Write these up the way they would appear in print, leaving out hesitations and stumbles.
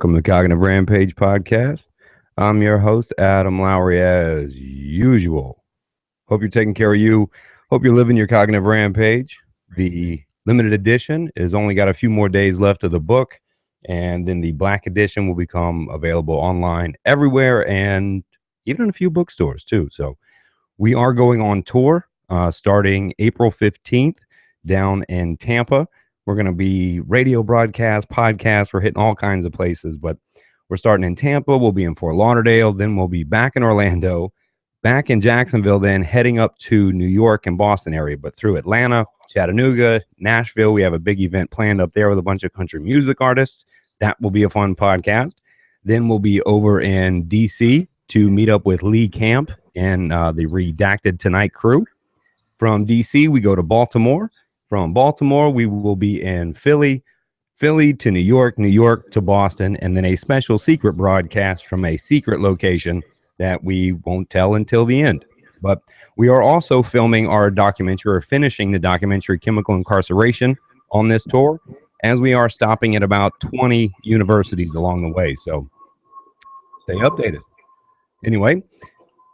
Welcome to the Cognitive Rampage podcast. I'm your host, Adam Lowery, as usual. Hope you're taking care of you. Hope you're living your Cognitive Rampage. The limited edition is only got a few more days left of the book, and then the black edition will become available online everywhere and even in a few bookstores too. So we are going on tour starting April 15th down in Tampa. We're going to be radio broadcast, podcasts. We're hitting all kinds of places, but we're starting in Tampa. We'll be in Fort Lauderdale. Then we'll be back in Orlando, back in Jacksonville, then heading up to New York and Boston area, but through Atlanta, Chattanooga, Nashville. We have a big event planned up there with a bunch of country music artists. That will be a fun podcast. Then we'll be over in DC to meet up with Lee Camp and the Redacted Tonight crew. From DC, we go to Baltimore. From Baltimore, we will be in Philly to New York, New York to Boston, and then a special secret broadcast from a secret location that we won't tell until the end. But we are also filming our documentary, or finishing the documentary Chemical Incarceration on this tour, as we are stopping at about 20 universities along the way. So stay updated. Anyway,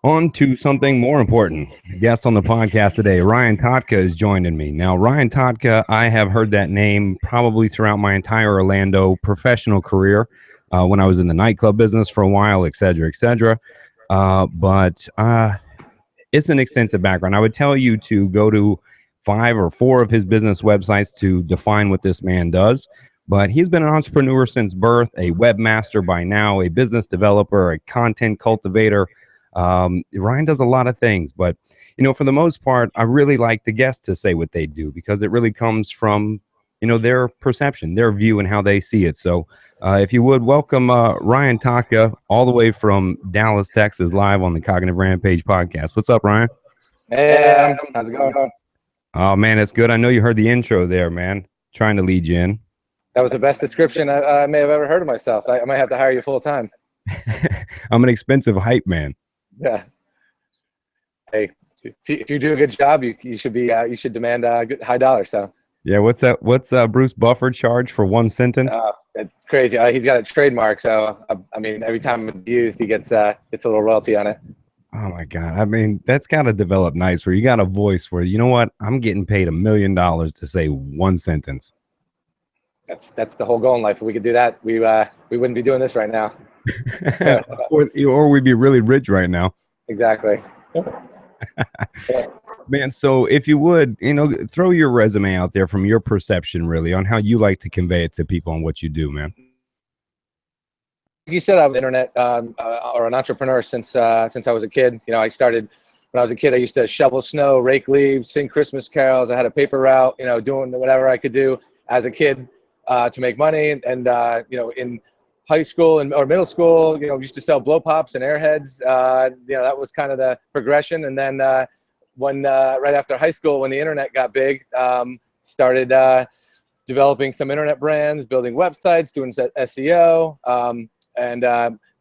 on to something more important. The guest on the podcast today, Ryan Totka, is joining me. Now, Ryan Totka, I have heard that name probably throughout my entire Orlando professional career, when I was in the nightclub business for a while, et cetera, et cetera. But it's an extensive background. I would tell you to go to 5 or 4 of his business websites to define what this man does. But he's been an entrepreneur since birth, a webmaster by now, a business developer, a content cultivator. Ryan does a lot of things, but for the most part, I really like the guests to say what they do, because it really comes from their perception, their view, and how they see it. So if you would welcome Ryan Totka, all the way from Dallas, Texas, live on the Cognitive Rampage podcast. What's up, Ryan? Hey, Adam. How's it going? Oh man, it's good. I know you heard the intro there, man. Trying to lead you in. That was the best description I may have ever heard of myself. I might have to hire you full time. I'm an expensive hype man. Yeah. Hey, if you do a good job, you should be you should demand good, high dollar. So. Yeah. What's that? What's Bruce Buffer charge for one sentence? It's crazy. He's got a trademark, so I mean, every time it's used, he gets a little royalty on it. Oh my God! I mean, that's got to develop nice. Where you got a voice where what? I'm getting paid $1 million to say one sentence. That's the whole goal in life. If we could do that, we wouldn't be doing this right now. or we'd be really rich right now. Exactly. Man, so if you would, throw your resume out there from your perception, really, on how you like to convey it to people on what you do, man. You said I'm an internet or an entrepreneur since I was a kid. I started when I was a kid. I used to shovel snow, rake leaves, sing Christmas carols. I had a paper route, doing whatever I could do as a kid to make money. And in high school or middle school, used to sell blow pops and airheads. That was kind of the progression. And then when right after high school, when the internet got big, started developing some internet brands, building websites, doing SEO.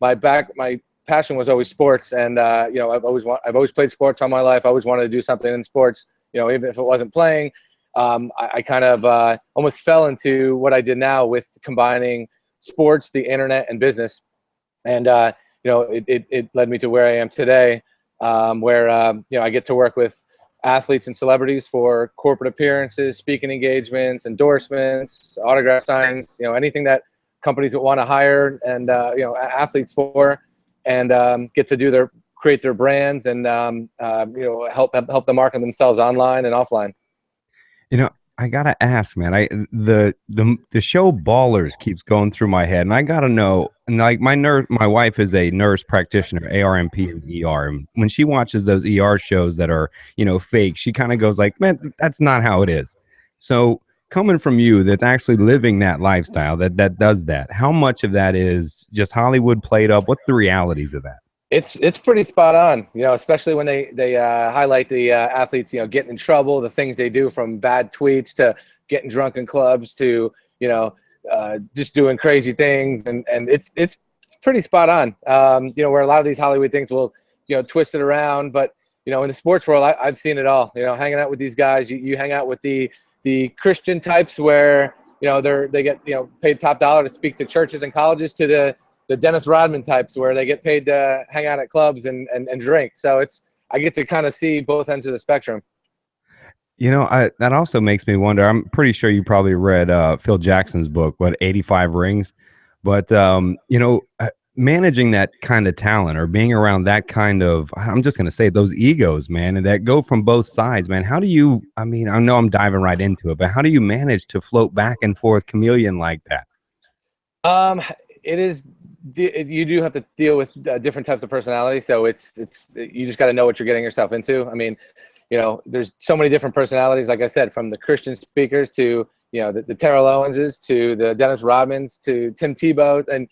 My passion was always sports, and I've always played sports all my life. I always wanted to do something in sports, even if it wasn't playing. I kind of almost fell into what I did now with combining sports, the internet, and business. And, it led me to where I am today, where, I get to work with athletes and celebrities for corporate appearances, speaking engagements, endorsements, autograph signs, anything that companies that want to hire and, athletes for, and get to create their brands and, help them market themselves online and offline. I gotta ask, man. The show Ballers keeps going through my head, and I gotta know. And like my wife is a nurse practitioner, ARMP and ER. And when she watches those ER shows that are fake, she kind of goes like, "Man, that's not how it is." So coming from you, that's actually living that lifestyle, that does that. How much of that is just Hollywood played up? What's the realities of that? It's pretty spot on, especially when they highlight the athletes, getting in trouble, the things they do, from bad tweets to getting drunk in clubs to, just doing crazy things. And it's pretty spot on, where a lot of these Hollywood things will, twist it around. But, in the sports world, I've seen it all, hanging out with these guys. You hang out with the Christian types where, they get paid top dollar to speak to churches and colleges, to the Dennis Rodman types where they get paid to hang out at clubs and drink. So I get to kind of see both ends of the spectrum. That also makes me wonder. I'm pretty sure you probably read Phil Jackson's book, 85 Rings. But, managing that kind of talent or being around that kind of, I'm just going to say those egos, man, and that go from both sides, man. How do you, I know I'm diving right into it, but how do you manage to float back and forth chameleon like that? You do have to deal with different types of personalities. So you just got to know what you're getting yourself into. There's so many different personalities, like I said, from the Christian speakers to, the Terrell Owenses to the Dennis Rodmans to Tim Tebow, and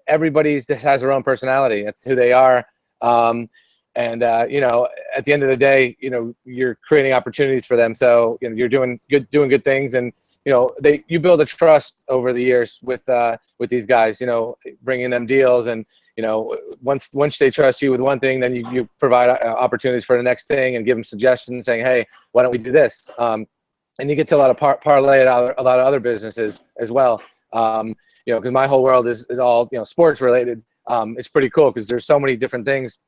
everybody just has their own personality. That's who they are. At the end of the day, you're creating opportunities for them. So, you're doing good things, and, you build a trust over the years with these guys, bringing them deals. And, once they trust you with one thing, then you provide opportunities for the next thing and give them suggestions saying, hey, why don't we do this? And you get to a lot of parlay at a lot of other businesses as well. Because my whole world is all, sports related. It's pretty cool because there's so many different things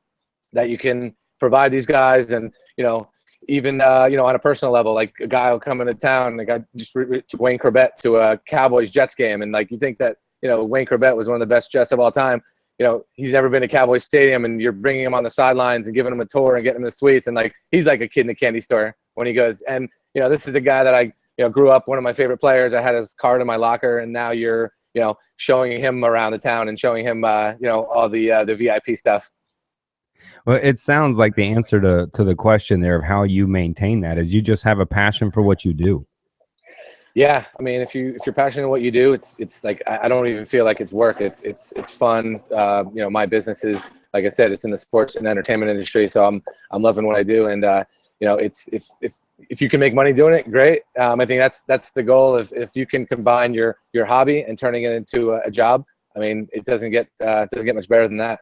that you can provide these guys. And, even, on a personal level, like a guy will come into town, like I just took Wayne Corbett to a Cowboys Jets game. And like, you think that, Wayne Corbett was one of the best Jets of all time. He's never been to Cowboys Stadium, and you're bringing him on the sidelines and giving him a tour and getting him the suites. And like, he's like a kid in a candy store when he goes. And, this is a guy that I, grew up, one of my favorite players. I had his card in my locker, and now you're, showing him around the town and showing him, all the VIP stuff. Well, it sounds like the answer to the question there of how you maintain that is you just have a passion for what you do. Yeah, if you're passionate in what you do, it's like I don't even feel like it's work. It's fun. My business is, like I said, it's in the sports and entertainment industry, so I'm loving what I do, and it's if you can make money doing it, great. I think that's the goal. If you can combine your hobby and turning it into a job, it doesn't get much better than that.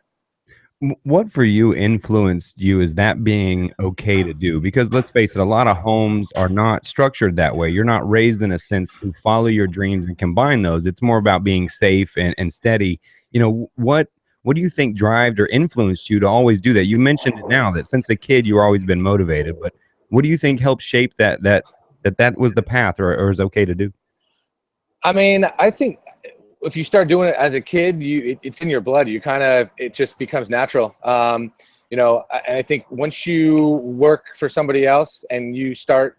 What for you influenced you is that being okay to do? Because let's face it, a lot of homes are not structured that way. You're not raised in a sense to follow your dreams and combine those. It's more about being safe and steady. What do you think drove or influenced you to always do that? You mentioned it now that since a kid you've always been motivated, but what do you think helped shape that was the path or is okay to do? I think if you start doing it as a kid, it's in your blood. It just becomes natural. And I think once you work for somebody else and you start,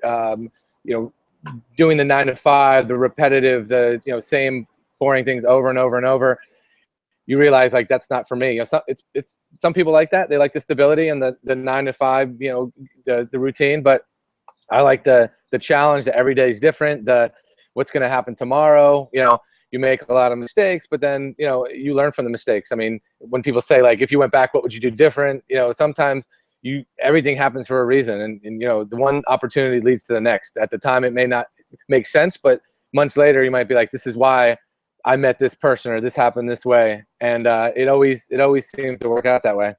doing the 9 to 5, the repetitive, the same boring things over and over and over, you realize like that's not for me. It's some people like that. They like the stability and the 9 to 5, the routine. But I like the challenge. That every day is different. What's going to happen tomorrow? You make a lot of mistakes, but then, you learn from the mistakes. When people say like, if you went back, what would you do different? Sometimes everything happens for a reason. And the one opportunity leads to the next. At the time, it may not make sense, but months later, you might be like, this is why I met this person or this happened this way. And it always seems to work out that way.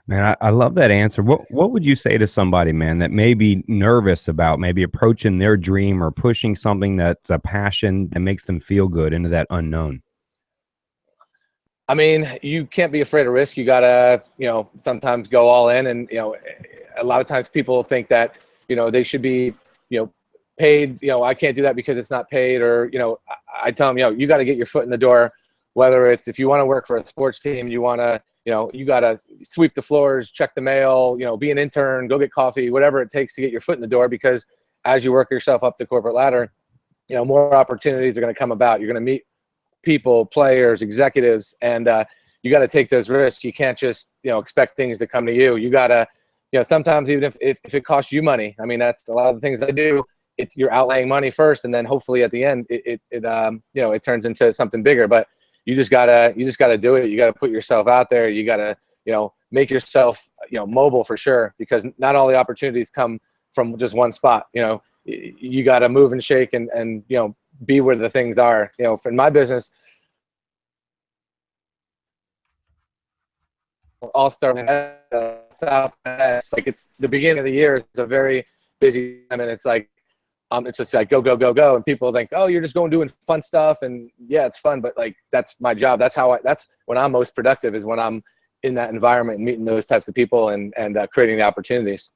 Man, I love that answer. What would you say to somebody, man, that may be nervous about maybe approaching their dream or pushing something that's a passion that makes them feel good into that unknown? You can't be afraid of risk. You gotta, sometimes go all in. And, a lot of times people think that, they should be, paid. I can't do that because it's not paid. Or, I tell them, you got to get your foot in the door, whether it's if you want to work for a sports team, you want to, you got to sweep the floors, check the mail, be an intern, go get coffee, whatever it takes to get your foot in the door. Because as you work yourself up the corporate ladder, more opportunities are going to come about. You're going to meet people, players, executives, and you got to take those risks. You can't just, expect things to come to you. You got to, sometimes even if it costs you money, that's a lot of the things I do. You're outlaying money first, and then hopefully at the end, it turns into something bigger. But you just gotta do it. You gotta put yourself out there. You gotta, make yourself, mobile for sure, because not all the opportunities come from just one spot. You gotta move and shake and be where the things are. In my business, all starting Southwest. Like, it's the beginning of the year. It's a very busy time, and it's like it's just like, go, go, go, go. And people think, oh, you're just going doing fun stuff. And yeah, it's fun, but like, that's my job. That's when I'm most productive, is when I'm in that environment and meeting those types of people and creating the opportunities.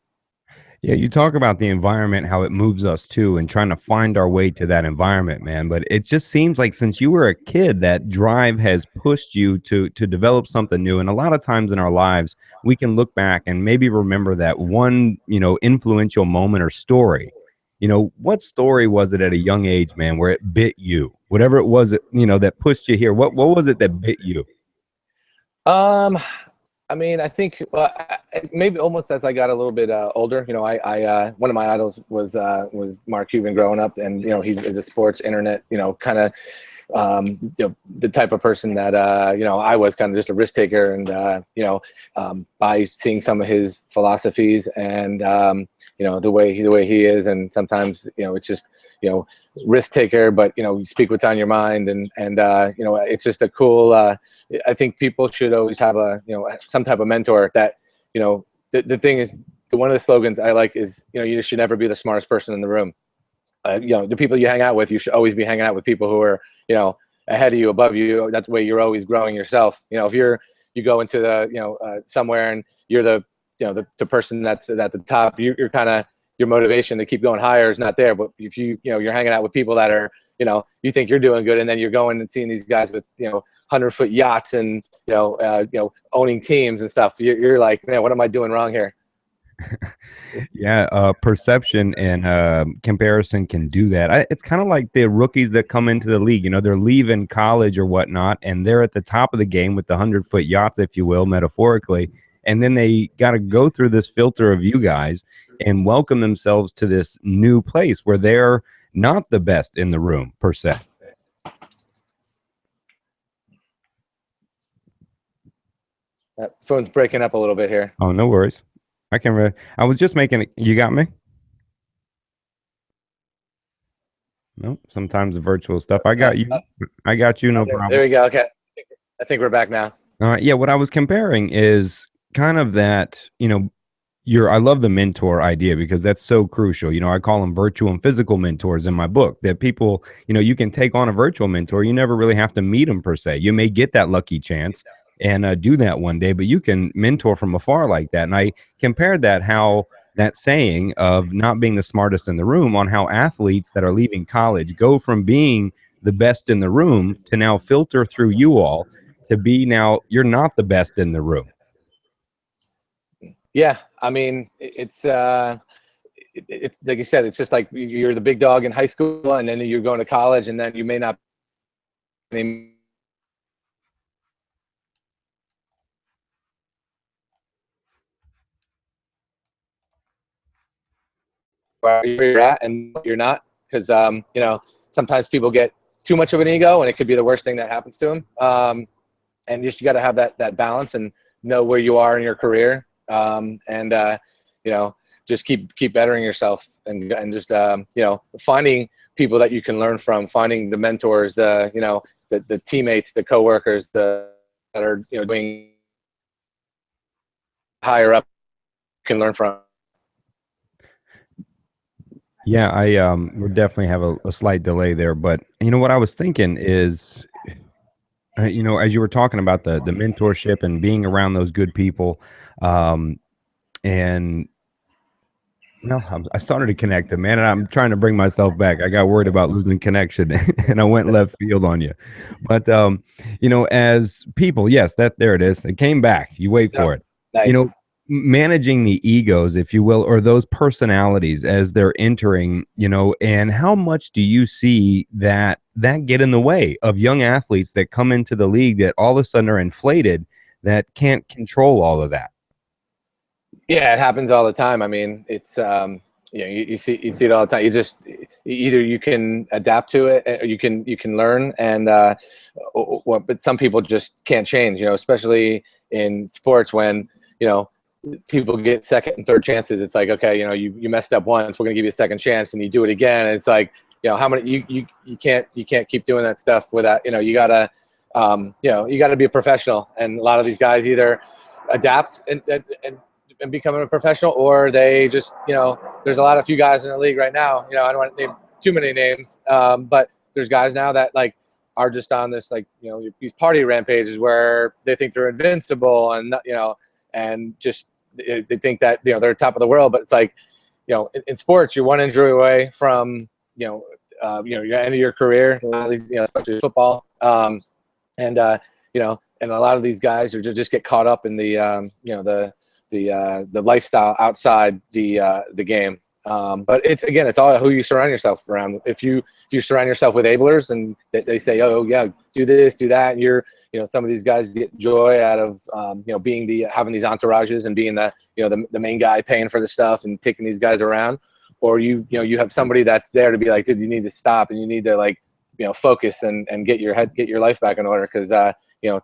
Yeah, you talk about the environment, how it moves us too, and trying to find our way to that environment, man. But it just seems like since you were a kid, that drive has pushed you to develop something new. And a lot of times in our lives, we can look back and maybe remember that one, influential moment or story. What story was it at a young age, man, where it bit you? Whatever it was, that pushed you here. What was it that bit you? I mean, I think maybe almost as I got a little bit older, I one of my idols was Mark Cuban growing up, and he's a sports internet, kind of the type of person that I was kind of just a risk taker, and by seeing some of his philosophies and the way he is, and sometimes it's just risk taker, but you speak what's on your mind, and it's just a cool. I think people should always have some type of mentor that, the thing is, one of the slogans I like is, you should never be the smartest person in the room. The people you hang out with, you should always be hanging out with people who are, ahead of you, above you. That's the way you're always growing yourself. If you go into the, somewhere and you're the person that's at the top, you're kind of, your motivation to keep going higher is not there. But if you're hanging out with people that are, you think you're doing good, and then you're going and seeing these guys with, 100-foot yachts and, owning teams and stuff, you're like, man, what am I doing wrong here? Yeah, perception and comparison can do that. It's kind of like the rookies that come into the league. They're leaving college or whatnot, and they're at the top of the game with the 100-foot yachts, if you will, metaphorically. And then they got to go through this filter of you guys and welcome themselves to this new place where they're not the best in the room, per se. That phone's breaking up a little bit here. Oh, no worries. I was just making it. You got me? No, sometimes the virtual stuff. I got you. I got you. No problem. There we go. Okay. I think we're back now. Yeah, what I was comparing is kind of that, I love the mentor idea, because that's so crucial. I call them virtual and physical mentors in my book, that people, you can take on a virtual mentor. You never really have to meet them per se. You may get that lucky chance and do that one day, but you can mentor from afar like that. And I compared that saying of not being the smartest in the room on how athletes that are leaving college go from being the best in the room to now filter through you all to be now you're not the best in the room. Yeah, I mean, it's like you said, it's just like you're the big dog in high school, and then you're going to college, and then you may not. Where you're at and you're not, because sometimes people get too much of an ego, and it could be the worst thing that happens to them. And just you got to have that balance and know where you are in your career. Just keep bettering yourself, and just finding people that you can learn from, finding the mentors, the teammates, the coworkers, that are doing higher up, you can learn from. Yeah, we definitely have a slight delay there, but what I was thinking is, as you were talking about the mentorship and being around those good people, and I started to connect them, man, and I'm trying to bring myself back. I got worried about losing connection, and I went left field on you. But as people, yes, there it is. It came back. You wait for it. Nice. Managing the egos, if you will, or those personalities as they're entering, and how much do you see that get in the way of young athletes that come into the league that all of a sudden are inflated, that can't control all of that? Yeah, it happens all the time. I mean, it's you see it all the time. You just either you can adapt to it, or you can learn, and but some people just can't change. Especially in sports when people get second and third chances. It's like, okay, you messed up once, we're gonna give you a second chance, and you do it again. And it's like, how many you can't keep doing that stuff without you gotta you gotta be a professional. And a lot of these guys either adapt and and becoming a professional, or they just, there's a few guys in the league right now. I don't want to name too many names, but there's guys now that like are just on this these party rampages where they think they're invincible, and and just they think that they're top of the world. But it's like in sports, you're one injury away from your end of your career. A lot of these, especially football, and and a lot of these guys are just get caught up in the the lifestyle outside the game. But it's all who you surround yourself around. If you surround yourself with enablers, and they say, oh yeah, do this, do that, and you're some of these guys get joy out of being having these entourages and being the main guy paying for the stuff and taking these guys around, or you have somebody that's there to be like, dude, you need to stop and you need to focus and get your life back in order, because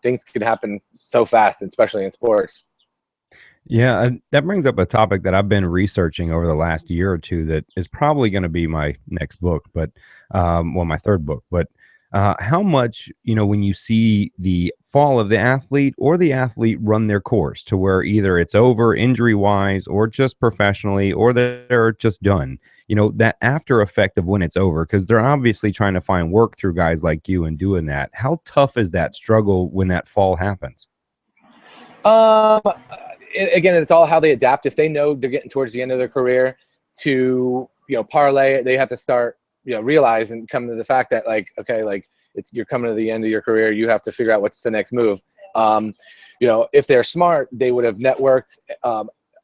things can happen so fast, especially in sports. Yeah, that brings up a topic that I've been researching over the last year or two that is probably going to be my next book, but my third book. But how much, when you see the fall of the athlete or the athlete run their course to where either it's over injury-wise or just professionally, or they're just done, that after effect of when it's over, because they're obviously trying to find work through guys like you and doing that. How tough is that struggle when that fall happens? Again, it's all how they adapt. If they know they're getting towards the end of their career, to parlay, they have to start realize and come to the fact that you're coming to the end of your career. You have to figure out what's the next move. If they're smart, they would have networked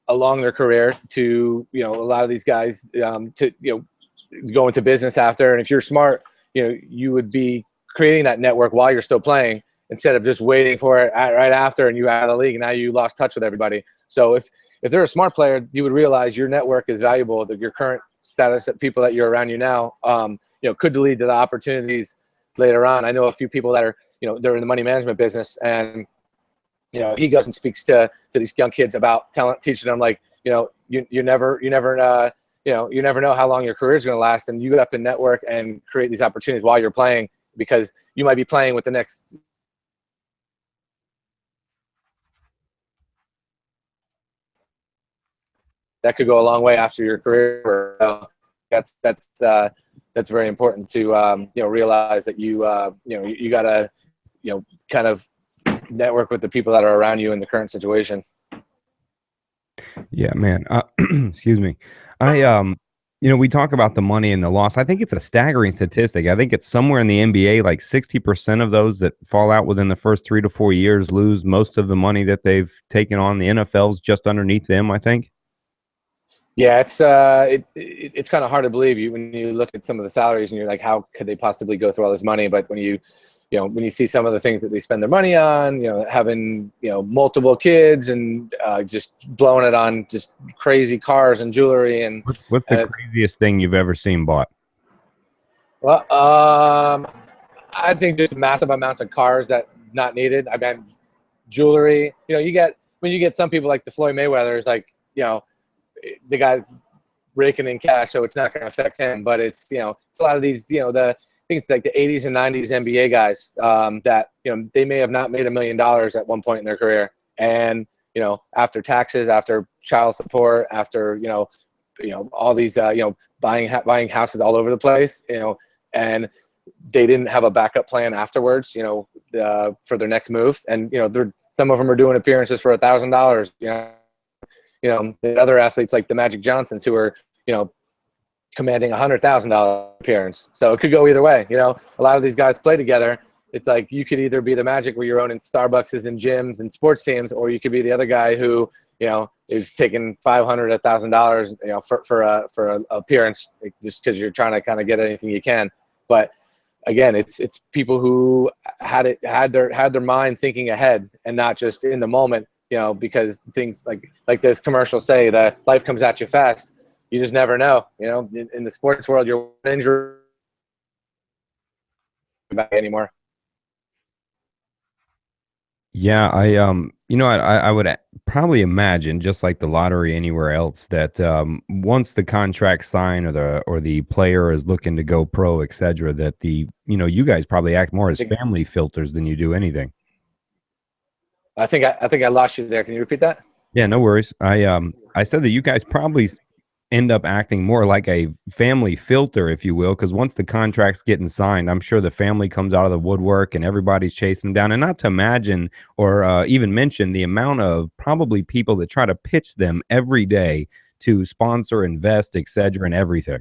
along their career to a lot of these guys to go into business after. And if you're smart, you would be creating that network while you're still playing, instead of just waiting for it right after and you out of the league and now you lost touch with everybody. So if they're a smart player, you would realize your network is valuable, that your current status of people that you're around you now, could lead to the opportunities later on. I know a few people that are, they're in the money management business, and, he goes and speaks to these young kids about talent, teaching them you never know how long your career is going to last, and you have to network and create these opportunities while you're playing, because you might be playing with the next that could go a long way after your career. That's very important to realize that you gotta kind of network with the people that are around you in the current situation. Yeah, man. Excuse me. We talk about the money and the loss. I think it's a staggering statistic. I think it's somewhere in the NBA, like 60% of those that fall out within the first 3 to 4 years lose most of the money that they've taken on. The NFL's just underneath them, I think. Yeah, it's kind of hard to believe when you look at some of the salaries and you're like, how could they possibly go through all this money? But when you see some of the things that they spend their money on, having multiple kids and just blowing it on just crazy cars and jewelry. And what's the craziest thing you've ever seen bought? Well, I think just massive amounts of cars that not needed. I mean, jewelry. When you get some people like the Floyd Mayweather's, like the guy's raking in cash, so it's not going to affect him. But it's it's a lot of these I think it's like the 80s and 90s NBA guys that they may have not made $1 million at one point in their career, and after taxes, after child support, after all these buying houses all over the place, and they didn't have a backup plan afterwards, for their next move, and some of them are doing appearances for $1,000, the other athletes like the Magic Johnsons who are, commanding $100,000 appearance. So it could go either way. A lot of these guys play together. It's like you could either be the Magic where you're owning Starbucks and gyms and sports teams, or you could be the other guy who, is taking $500, $1,000, for an appearance, just because you're trying to kind of get anything you can. But again, it's people who had their mind thinking ahead and not just in the moment. Because things like this commercial say that life comes at you fast. You just never know. In the sports world, you're injured anymore. Yeah, I would probably imagine, just like the lottery anywhere else, that once the contract sign or the player is looking to go pro, etc., that you guys probably act more as family filters than you do anything. I think I lost you there. Can you repeat that? Yeah, no worries. I said that you guys probably end up acting more like a family filter, if you will, because once the contract's getting signed, I'm sure the family comes out of the woodwork and everybody's chasing them down. And not to imagine or even mention the amount of probably people that try to pitch them every day to sponsor, invest, etc., and everything.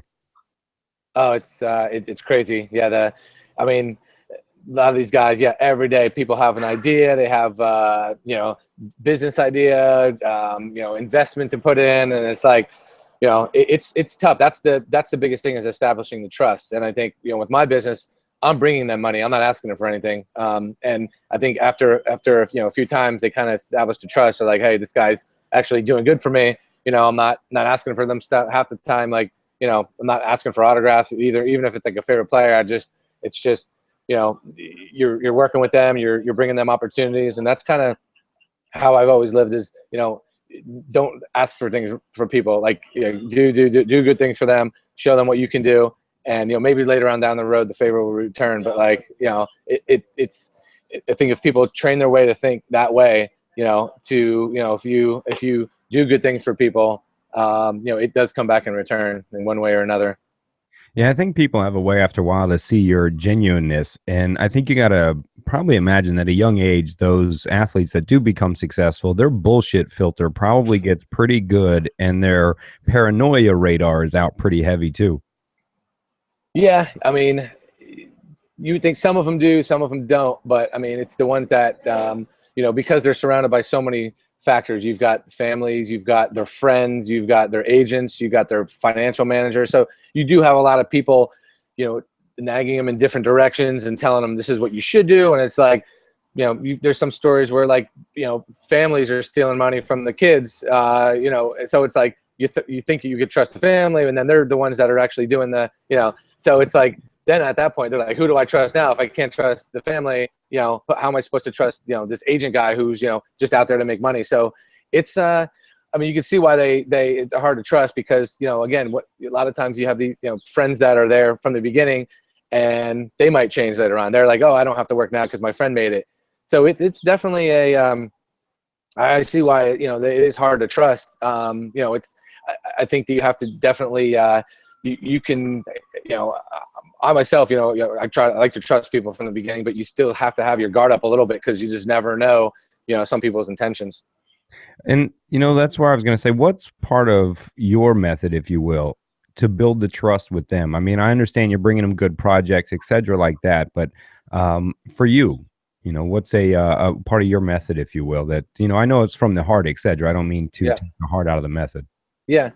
Oh, it's crazy. Yeah, I mean, a lot of these guys, yeah, every day people have an idea. They have, business idea, investment to put in, and it's like, it's tough. That's the biggest thing, is establishing the trust. And I think, with my business, I'm bringing them money. I'm not asking them for anything. And I think after a few times, they kind of establish the trust. They're like, hey, this guy's actually doing good for me. I'm not asking for them stuff half the time. Like, I'm not asking for autographs either, even if it's like a favorite player. It's just, you're working with them, you're bringing them opportunities. And that's kind of how I've always lived, is, don't ask for things for people. Like, do good things for them, show them what you can do. And, maybe later on down the road, the favor will return. But like, it's, I think if people train their way to think that way, if you do good things for people, it does come back in return in one way or another. Yeah, I think people have a way after a while to see your genuineness. And I think you got to probably imagine that at a young age, those athletes that do become successful, their bullshit filter probably gets pretty good and their paranoia radar is out pretty heavy too. Yeah, I mean, you would think some of them do, some of them don't. But I mean, it's the ones that, because they're surrounded by so many factors. You've got families, you've got their friends, you've got their agents, you've got their financial manager. So you do have a lot of people, nagging them in different directions and telling them this is what you should do. And it's like, there's some stories where, like, families are stealing money from the kids, so it's like you think you could trust the family, and then they're the ones that are actually doing so it's like, then at that point, they're like, who do I trust now? If I can't trust the family, how am I supposed to trust, this agent guy who's, just out there to make money? So it's, I mean, you can see why they're hard to trust, because, again, a lot of times you have the, friends that are there from the beginning, and they might change later on. They're like, oh, I don't have to work now because my friend made it. So it's definitely I see why, it is hard to trust. I think that you have to definitely, you can, I myself, I like to trust people from the beginning, but you still have to have your guard up a little bit, because you just never know, some people's intentions. And, that's where I was going to say, what's part of your method, if you will, to build the trust with them? I mean, I understand you're bringing them good projects, et cetera, like that. But for you, what's a part of your method, if you will, that, I know it's from the heart, et cetera. I don't mean to take the heart out of the method. Yeah.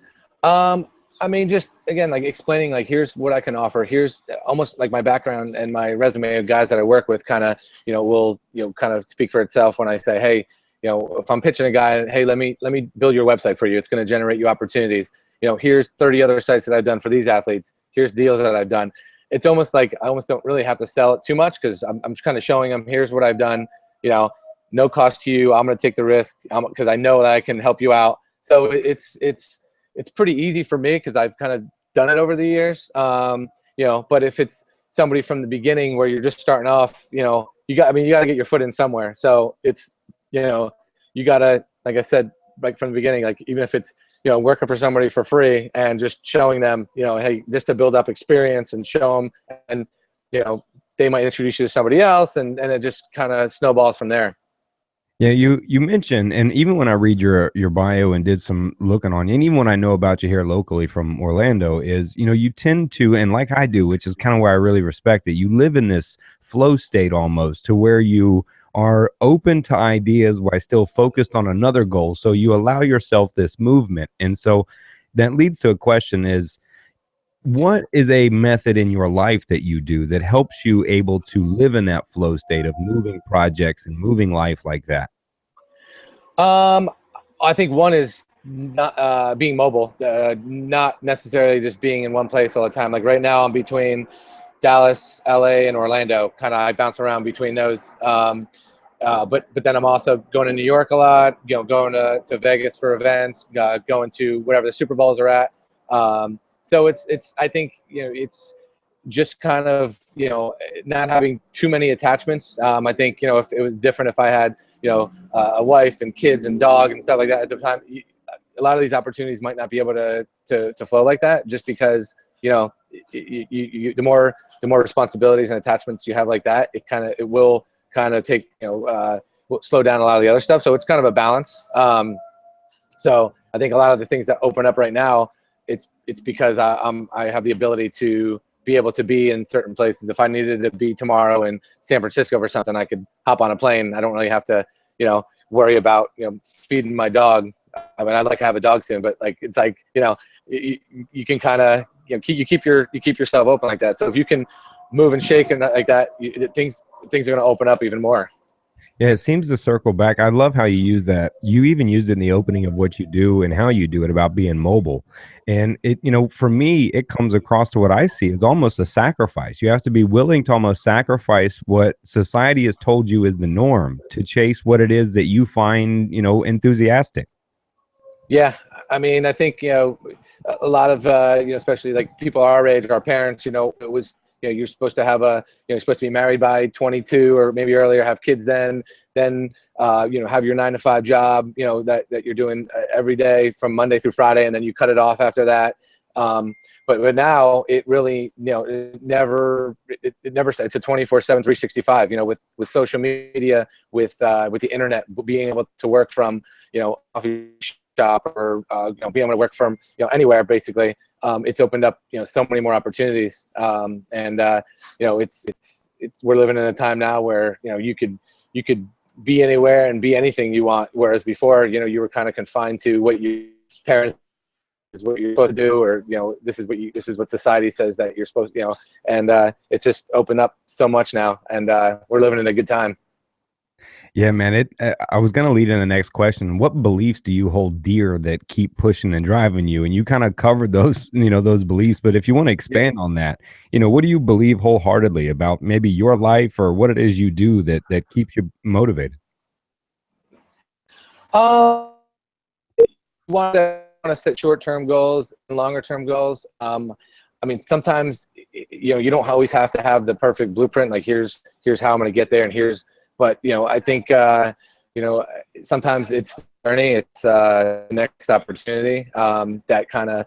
I mean, just, again, like explaining, like, here's what I can offer. Here's almost like my background and my resume of guys that I work with kind of, will, kind of speak for itself when I say, hey, if I'm pitching a guy, hey, let me build your website for you. It's going to generate you opportunities. Here's 30 other sites that I've done for these athletes. Here's deals that I've done. It's almost like I almost don't really have to sell it too much, because I'm just kind of showing them, here's what I've done, no cost to you. I'm going to take the risk because I know that I can help you out. So it's pretty easy for me, because I've kind of done it over the years. But if it's somebody from the beginning where you're just starting off, you got to get your foot in somewhere. So it's, you got to, like I said, right from the beginning, like, even if it's, working for somebody for free and just showing them, hey, just to build up experience and show them, and, they might introduce you to somebody else, and it just kind of snowballs from there. Yeah, you mentioned, and even when I read your bio and did some looking on you, and even when I know about you here locally from Orlando, is, you tend to, and like I do, which is kind of where I really respect it, you live in this flow state almost, to where you are open to ideas while still focused on another goal. So you allow yourself this movement. And so that leads to a question: is, what is a method in your life that you do that helps you able to live in that flow state of moving projects and moving life like that? I think one is not being mobile, not necessarily just being in one place all the time. Like right now, I'm between Dallas, LA, and Orlando. Kind of, I bounce around between those. But then I'm also going to New York a lot. Going to Vegas for events. Going to wherever the Super Bowls are at. So it's I think, it's just kind of, not having too many attachments. I think, if it was different, if I had, a wife and kids and dog and stuff like that at the time, a lot of these opportunities might not be able to flow like that, just because, the more responsibilities and attachments you have like that, it will kind of take, will slow down a lot of the other stuff. So it's kind of a balance. So I think a lot of the things that open up right now, it's because I have the ability to be able to be in certain places. If I needed to be tomorrow in San Francisco for something, I could hop on a plane. I don't really have to, worry about, feeding my dog. I mean, I'd like to have a dog soon, but it's like, you can kind of, you keep yourself open like that. So if you can move and shake and like that, things are going to open up even more. Yeah, it seems to circle back. I love how you use that. You even used it in the opening of what you do and how you do it about being mobile. And it, for me, it comes across to what I see as almost a sacrifice. You have to be willing to almost sacrifice what society has told you is the norm to chase what it is that you find, enthusiastic. Yeah. I mean, I think, a lot of, especially like people our age, our parents, it was, you're supposed to have you're supposed to be married by 22 or maybe earlier, have kids then have your 9-to-5 job, that you're doing every day from Monday through Friday, and then you cut it off after that. But now it really, it never it's a 24/7, 365, with social media, with the internet, being able to work from, coffee shop or, being able to work from, anywhere basically. It's opened up, so many more opportunities. It's we're living in a time now where, you could be anywhere and be anything you want. Whereas before, you were kind of confined to what your parents is what you're supposed to do, or, this is what society says that you're supposed to, and it's just opened up so much now, and we're living in a good time. Yeah, man. I was going to lead in the next question. What beliefs do you hold dear that keep pushing and driving you? And you kind of covered those, those beliefs. But if you want to expand on that, what do you believe wholeheartedly about maybe your life or what it is you do that keeps you motivated? Want to set short-term goals and longer-term goals. I mean, sometimes, you don't always have to have the perfect blueprint. Like here's how I'm going to get there, and but I think sometimes it's learning, it's next opportunity that kind of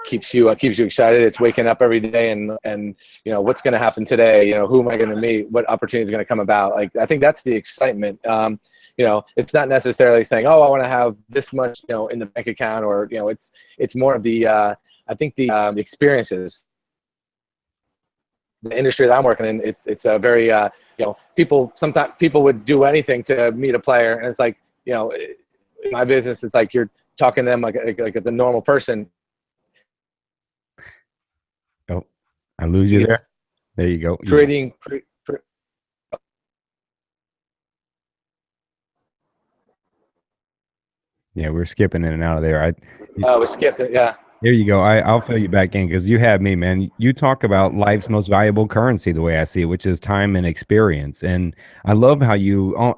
keeps you excited. It's waking up every day and what's going to happen today. Who am I going to meet? What opportunity is going to come about? Like, I think that's the excitement. It's not necessarily saying, oh, I want to have this much, in the bank account, or, it's more of the, I think the experiences. The industry that I'm working in, it's a very, sometimes people would do anything to meet a player. And it's like, in my business, it's like you're talking to them like the normal person. Oh, I lose you there. There you go. Creating. Yeah, we're skipping in and out of there. We skipped it. Yeah. There you go. I'll fill you back in because you had me, man. You talk about life's most valuable currency, the way I see it, which is time and experience. And I love how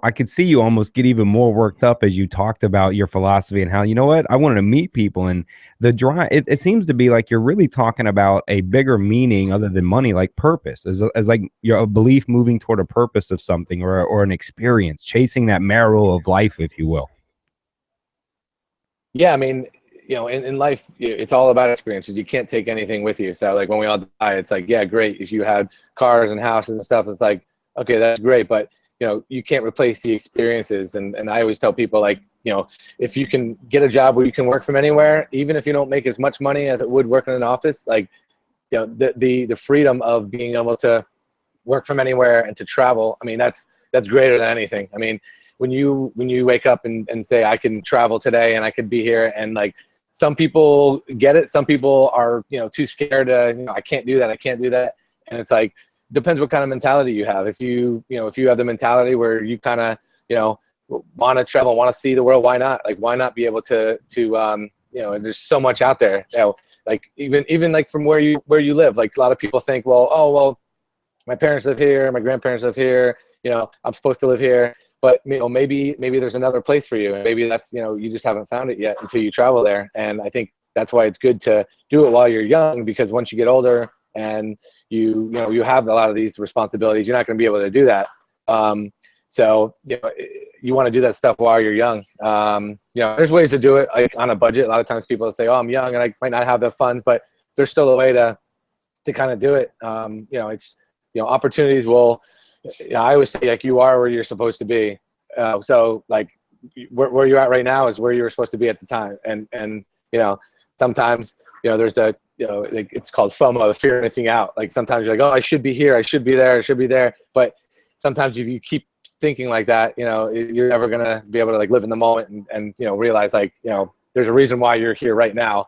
I could see you almost get even more worked up as you talked about your philosophy and how, I wanted to meet people, and the drive. It seems to be like you're really talking about a bigger meaning other than money, like purpose, as like a belief moving toward a purpose of something or an experience, chasing that marrow of life, if you will. Yeah, I mean, in life, it's all about experiences. You can't take anything with you. So like when we all die, it's like, yeah, great. If you had cars and houses and stuff, it's like, okay, that's great. But, you can't replace the experiences. And I always tell people, like, if you can get a job where you can work from anywhere, even if you don't make as much money as it would work in an office, like, the freedom of being able to work from anywhere and to travel, I mean, that's greater than anything. I mean, when you wake up and say, I can travel today and I could be here, and like, some people get it. Some people are, too scared to, I can't do that. I can't do that. And it's like, depends what kind of mentality you have. If you have the mentality where you kind of, want to travel, want to see the world, why not? Like, why not be able to there's so much out there. Like even like from where you live, like a lot of people think, well, my parents live here, my grandparents live here, I'm supposed to live here. But maybe there's another place for you, and maybe that's you just haven't found it yet until you travel there. And I think that's why it's good to do it while you're young, because once you get older and you have a lot of these responsibilities, you're not going to be able to do that. So, you want to do that stuff while you're young. There's ways to do it, like on a budget. A lot of times people say, oh, I'm young and I might not have the funds, but there's still a way to kind of do it. Opportunities will, I always say, like, you are where you're supposed to be. So like where you're at right now is where you were supposed to be at the time. And sometimes, there's like, it's called FOMO, the fear of missing out. Like sometimes you're like, oh, I should be here. I should be there. I should be there. But sometimes if you keep thinking like that, you're never going to be able to like live in the moment and realize like, there's a reason why you're here right now.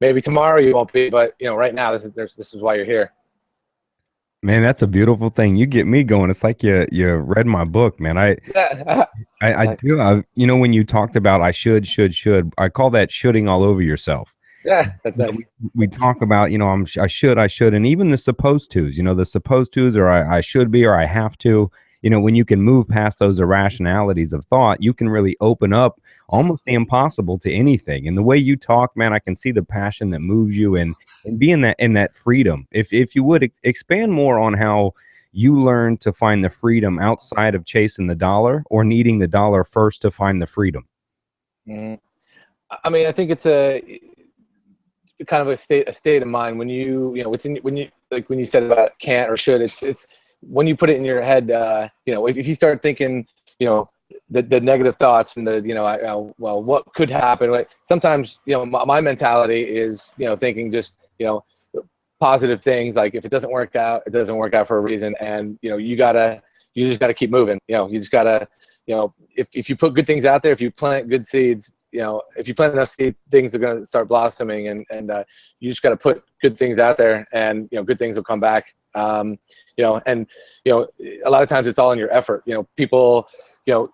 Maybe tomorrow you won't be, but right now this is why you're here. Man, that's a beautiful thing. You get me going. It's like you read my book, man. I do. When you talked about I should, I call that shoulding all over yourself. Yeah, that's nice. We talk about, I should, and even the supposed tos, the supposed tos, or I should be, or I have to, when you can move past those irrationalities of thought, you can really open up almost the impossible to anything. And the way you talk, man, I can see the passion that moves you and be in that freedom. If you would expand more on how you learn to find the freedom outside of chasing the dollar or needing the dollar first to find the freedom. Mm-hmm. I mean, I think it's a kind of a state of mind when when you said about can't or should, it's when you put it in your head, if you start thinking, the negative thoughts and well, what could happen? Like sometimes, my mentality is, thinking just, positive things. Like if it doesn't work out, it doesn't work out for a reason. And, you just gotta keep moving. You just gotta, if you put good things out there, if you plant good seeds, if you plant enough seeds, things are going to start blossoming and you just got to put good things out there and, good things will come back. A lot of times it's all in your effort. People, the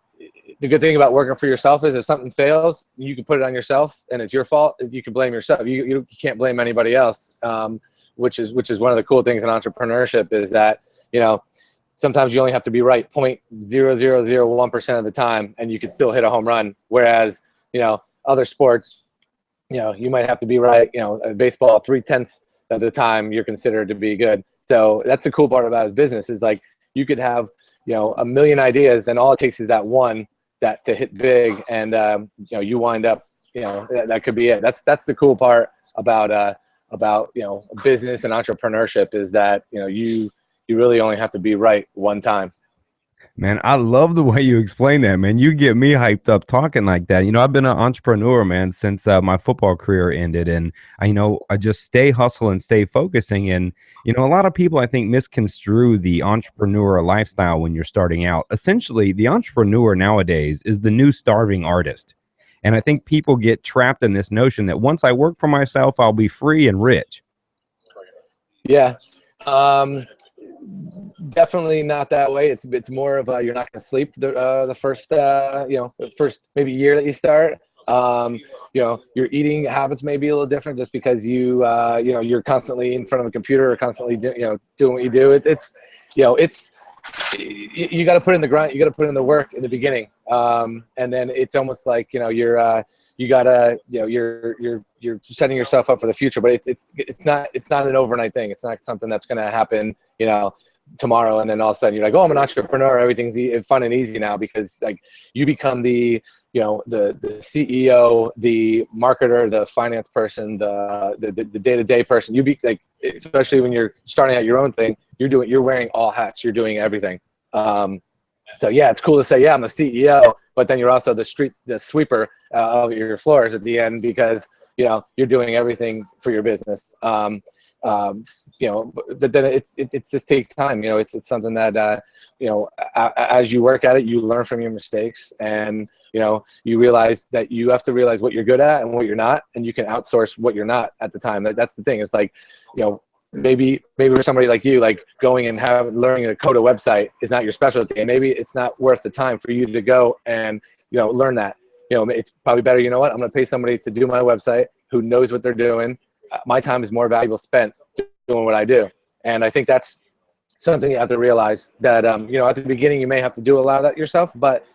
good thing about working for yourself is if something fails, you can put it on yourself and it's your fault. You can blame yourself. You can't blame anybody else. Which is one of the cool things in entrepreneurship is that, sometimes you only have to be right 0.0001% of the time and you can still hit a home run. Whereas, other sports, you might have to be right, baseball 0.3 of the time you're considered to be good. So that's the cool part about his business is like you could have, a million ideas and all it takes is that one that to hit big and, you wind up, that could be it. That's the cool part about business and entrepreneurship is that, you really only have to be right one time. Man, I love the way you explain that, man. You get me hyped up talking like that. I've been an entrepreneur, man, since my football career ended. And I just stay hustle and stay focusing. And, a lot of people, I think, misconstrue the entrepreneur lifestyle when you're starting out. Essentially, the entrepreneur nowadays is the new starving artist. And I think people get trapped in this notion that once I work for myself, I'll be free and rich. Yeah. Definitely not that way. It's more of you're not going to sleep the first first maybe year that you start. Your eating habits may be a little different just because you're constantly in front of a computer or constantly doing what you do. You got to put in the grind. You got to put in the work in the beginning, and then it's almost like you're setting yourself up for the future. But it's not an overnight thing. It's not something that's going to happen tomorrow and then all of a sudden you're like, oh, I'm an entrepreneur, everything's fun and easy now, because like you become the CEO, the marketer, the finance person, the day-to-day person. You be like, especially when you're starting out your own thing, you're wearing all hats, you're doing everything. So yeah, it's cool to say, yeah, I'm the CEO, but then you're also the sweeper of your floors at the end, because you're doing everything for your business. But then it just takes time. It's something that as you work at it, you learn from your mistakes, and you realize that you have to realize what you're good at and what you're not, and you can outsource what you're not at the time. That's the thing. It's like, maybe for somebody like you, like going and learning to code a website is not your specialty, and maybe it's not worth the time for you to go and learn that. It's probably better. I'm going to pay somebody to do my website who knows what they're doing. My time is more valuable spent doing what I do. And I think that's something you have to realize, that, at the beginning you may have to do a lot of that yourself, but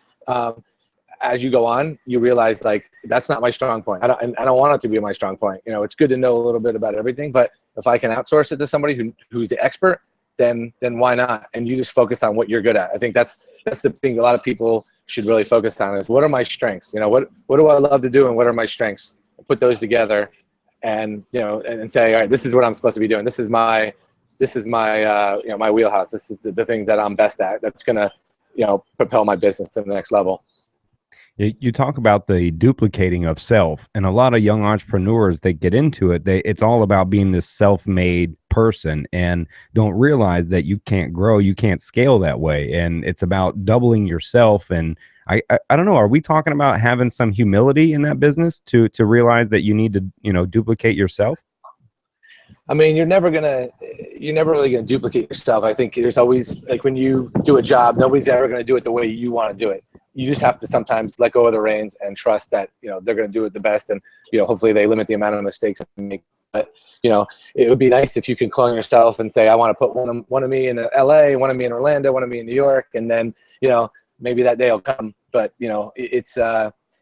as you go on, you realize like, that's not my strong point. I don't want it to be my strong point. It's good to know a little bit about everything, but if I can outsource it to somebody who's the expert, then why not? And you just focus on what you're good at. I think that's the thing a lot of people should really focus on is what are my strengths? What do I love to do and what are my strengths? Put those together and, and say, all right, this is what I'm supposed to be doing. This is my my wheelhouse. This is the thing that I'm best at. That's going to, propel my business to the next level. You talk about the duplicating of self, and a lot of young entrepreneurs that get into it, it's all about being this self-made person and don't realize that you can't grow, you can't scale that way. And it's about doubling yourself. And I don't know, are we talking about having some humility in that business to realize that you need to, duplicate yourself? I mean, you're never really gonna duplicate yourself. I think there's always, like, when you do a job, nobody's ever gonna do it the way you want to do it. You just have to sometimes let go of the reins and trust that, they're going to do it the best. And, hopefully they limit the amount of mistakes they make. But, it would be nice if you can clone yourself and say, I want to put one of me in LA, one of me in Orlando, one of me in New York. And then, maybe that day will come. But, it's,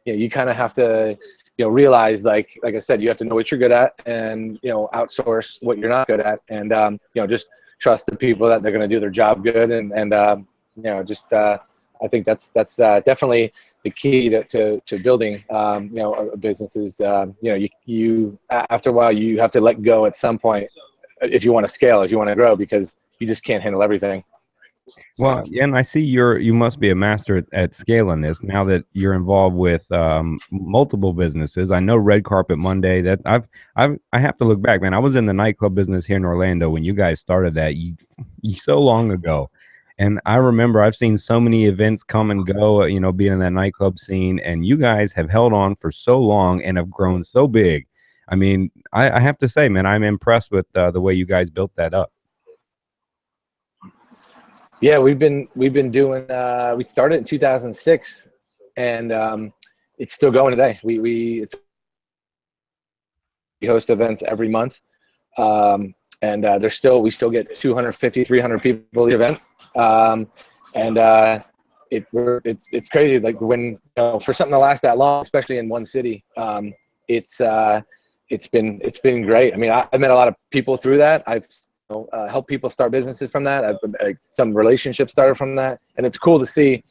you kind of have to, realize, like I said, you have to know what you're good at and, outsource what you're not good at. And, just trust the people that they're going to do their job good. And I think that's definitely the key to building, a business is, you after a while, you have to let go at some point if you want to scale, if you want to grow, because you just can't handle everything. Well, and I see you must be a master at scaling this now that you're involved with multiple businesses. I know Red Carpet Monday. That I have to look back, man. I was in the nightclub business here in Orlando when you guys started that so long ago. And I remember I've seen so many events come and go, being in that nightclub scene, and you guys have held on for so long and have grown so big. I mean, I have to say, man, I'm impressed with the way you guys built that up. Yeah, we've been doing. We started in 2006, and it's still going today. We host events every month. And we still get 250, 300 people at the event. It's crazy. Like, when, for something to last that long, especially in one city, it's been great. I mean, I've met a lot of people through that. I've helped people start businesses from that. Some relationships started from that. And it's cool to see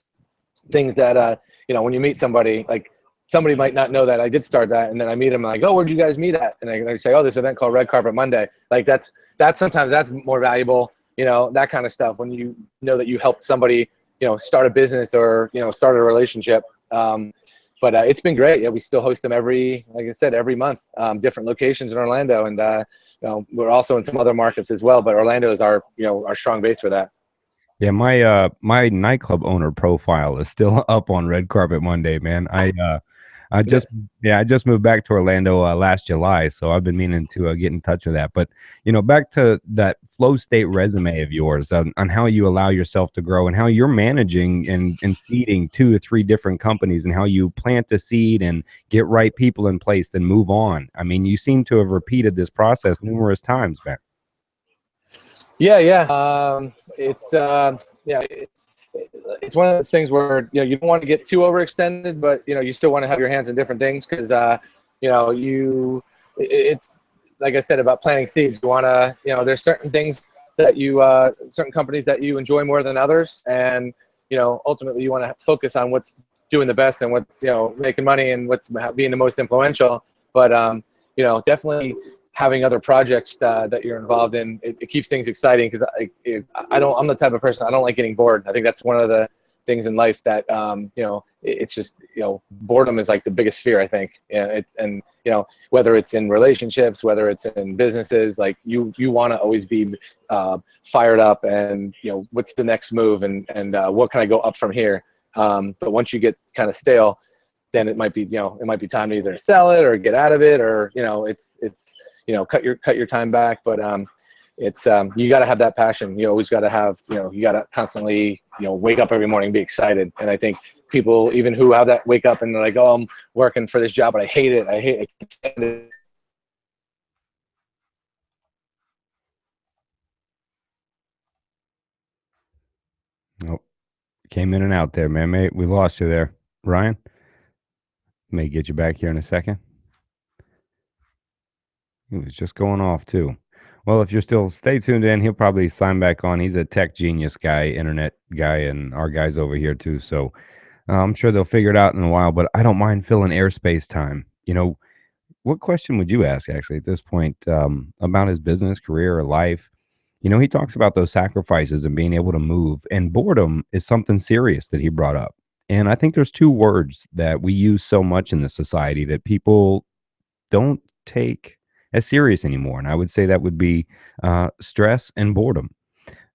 things that, when you meet somebody, like, somebody might not know that I did start that, and then I meet them, like, oh, where'd you guys meet at? And I say, oh, this event called Red Carpet Monday. Like, that's sometimes that's more valuable, that kind of stuff, when you know that you helped somebody, start a business or, start a relationship. But it's been great. Yeah, we still host them like I said, every month, different locations in Orlando, and we're also in some other markets as well. But Orlando is our strong base for that. Yeah, my nightclub owner profile is still up on Red Carpet Monday, man. I just moved back to Orlando last July, so I've been meaning to get in touch with that. But back to that flow state resume of yours on how you allow yourself to grow and how you're managing and seeding 2 to 3 different companies and how you plant the seed and get right people in place, then move on. I mean, you seem to have repeated this process numerous times, man. Yeah. It's one of those things where, you don't want to get too overextended, but, you still want to have your hands in different things. Cause, it's like I said about planting seeds. You want to, there's certain things that certain companies that you enjoy more than others. And, ultimately you want to focus on what's doing the best and what's, making money and what's being the most influential. But, definitely having other projects that you're involved in, it keeps things exciting, because I'm the type of person, I don't like getting bored. I think that's one of the things in life that, it's just, boredom is like the biggest fear, I think. And whether it's in relationships, whether it's in businesses, like you want to always be fired up and, what's the next move and what can I go up from here? But once you get kind of stale, then it might be time to either sell it or get out of it, or, it's cut your time back. But it's you got to have that passion. You always got to have, you got to constantly, wake up every morning and be excited. And I think people, even who have that wake up and they're like, oh, I'm working for this job, but I hate it. I can't stand it. Nope. Came in and out there, man. Mate, we lost you there. Ryan, may get you back here in a second. He was just going off too. Well, if you're still, stay tuned in. He'll probably sign back on. He's a tech genius guy, internet guy, and our guys over here too. So I'm sure they'll figure it out in a while. But I don't mind filling airspace time. What question would you ask actually at this point about his business, career, or life? He talks about those sacrifices and being able to move, and boredom is something serious that he brought up. And I think there's two words that we use so much in this society that people don't take as serious anymore. And I would say that would be stress and boredom.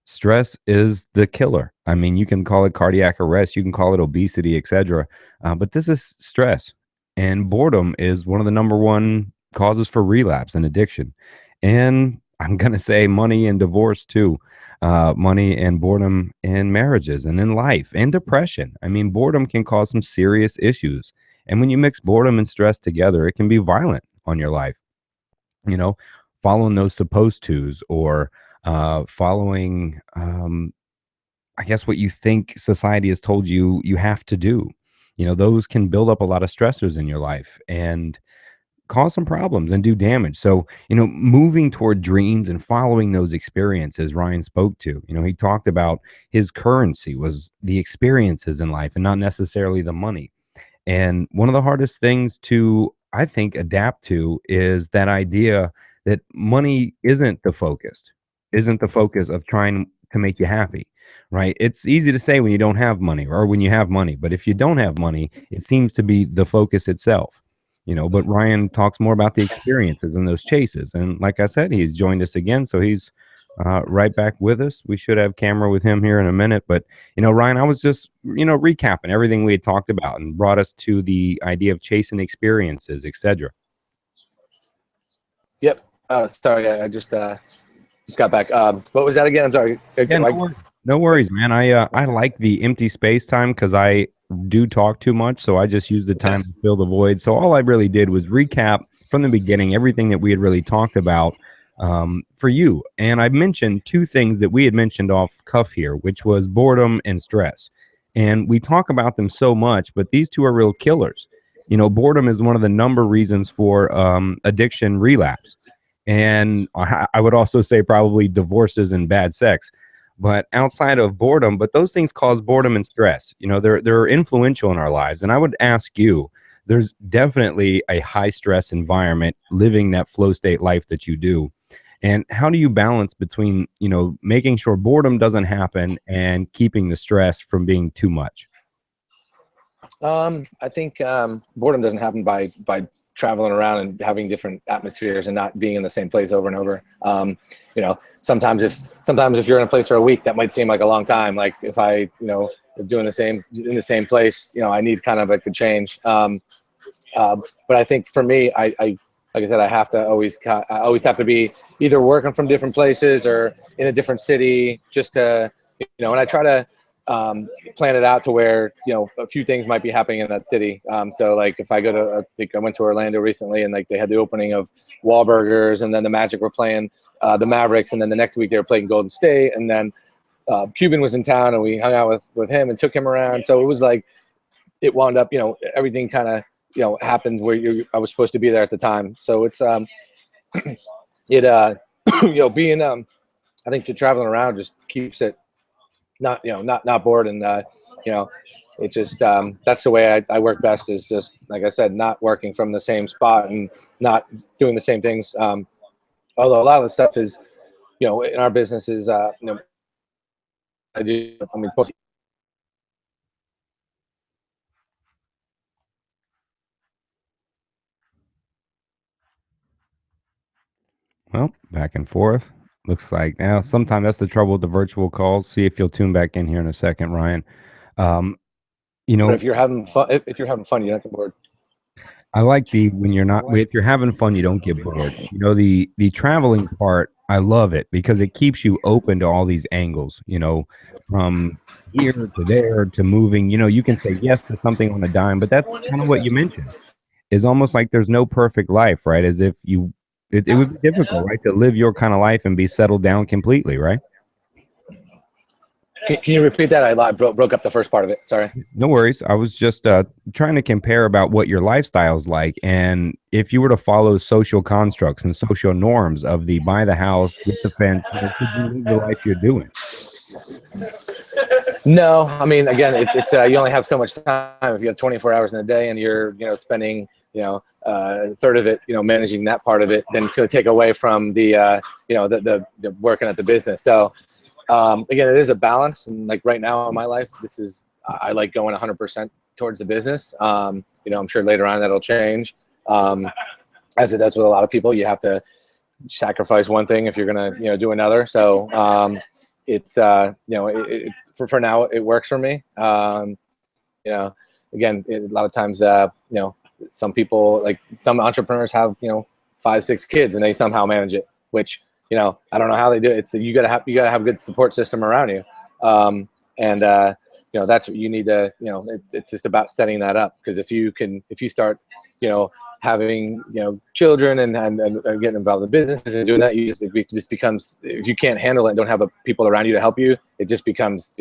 Stress is the killer. I mean, you can call it cardiac arrest, you can call it obesity, etc. But this is stress. And boredom is one of the number one causes for relapse and addiction. And I'm going to say money and divorce too. Money and boredom in marriages and in life and depression. I mean, boredom can cause some serious issues. And when you mix boredom and stress together, it can be violent on your life. Following those supposed tos, or following, I guess, what you think society has told you you have to do. Those can build up a lot of stressors in your life and cause some problems and do damage. So, moving toward dreams and following those experiences Ryan spoke to, he talked about his currency was the experiences in life and not necessarily the money. And one of the hardest things to, I think, adapt to is that idea that money isn't the focus of trying to make you happy, right? It's easy to say when you don't have money or when you have money, but if you don't have money, it seems to be the focus itself. But Ryan talks more about the experiences and those chases. And like I said, he's joined us again. So he's right back with us. We should have camera with him here in a minute. But, Ryan, I was just, recapping everything we had talked about and brought us to the idea of chasing experiences, etc. Yep. Sorry, I just got back. What was that again? I'm sorry. No worries, man. I like the empty space time because I do talk too much, so I just use the time to fill the void. So all I really did was recap from the beginning everything that we had really talked about for you. And I mentioned two things that we had mentioned off cuff here, which was boredom and stress. And we talk about them so much, but these two are real killers. Boredom is one of the number reasons for addiction relapse. And I would also say probably divorces and bad sex. But outside of boredom, but those things cause boredom and stress. They're influential in our lives. And I would ask you, there's definitely a high stress environment living that flow state life that you do. And how do you balance between, making sure boredom doesn't happen and keeping the stress from being too much? I think boredom doesn't happen by traveling around and having different atmospheres and not being in the same place over and over. Sometimes if you're in a place for a week, that might seem like a long time. Like if I, doing in the same place, I need kind of a change. But I think for me, I like I said, I always have to be either working from different places or in a different city just to, and I try to plan it out to where, a few things might be happening in that city. So like if I go to, I think I went to Orlando recently and like they had the opening of Wahlburgers, and then the Magic were playing the Mavericks, and then the next week they were playing Golden State, and then Cuban was in town and we hung out with him and took him around. So it was like, it wound up, everything kind of, happened where I was supposed to be there at the time. So it's, being, I think traveling around just keeps it not bored. And, it just, that's the way I work best, is just, like I said, not working from the same spot and not doing the same things. Although a lot of the stuff is, in our business is, I mean, it's mostly. Well, back and forth. Looks like now sometimes that's the trouble with the virtual calls. See if you'll tune back in here in a second, Ryan. But if you're having fun, you're not get bored. I like when you're not, if you're having fun, you don't get bored. The traveling part, I love it because it keeps you open to all these angles, from here to there to moving. You can say yes to something on a dime, but that's kind of what you mentioned. Is almost like there's no perfect life, right? As if it would be difficult, right, to live your kind of life and be settled down completely, right? Can you repeat that? I broke up the first part of it. Sorry. No worries. I was just trying to compare about what your lifestyle's like, and if you were to follow social constructs and social norms of the buy the house, get the fence, could you live the life you're doing? No, I mean, again, it's you only have so much time. If you have 24 hours in a day and you're, spending, a third of it, managing that part of it, then it's going to take away from the, the working at the business. So, again, it is a balance. And like right now in my life, I like going 100% towards the business. I'm sure later on that'll change. As it does with a lot of people, you have to sacrifice one thing if you're going to, do another. So, it's for now it works for me. Again, a lot of times some people, like some entrepreneurs have 5-6 kids and they somehow manage it, which I don't know how they do it. It's you gotta have a good support system around you, and that's what you need to it's just about setting that up, because if you start having children and getting involved in businesses and doing that, it just becomes, if you can't handle it and don't have people around you to help you, it just becomes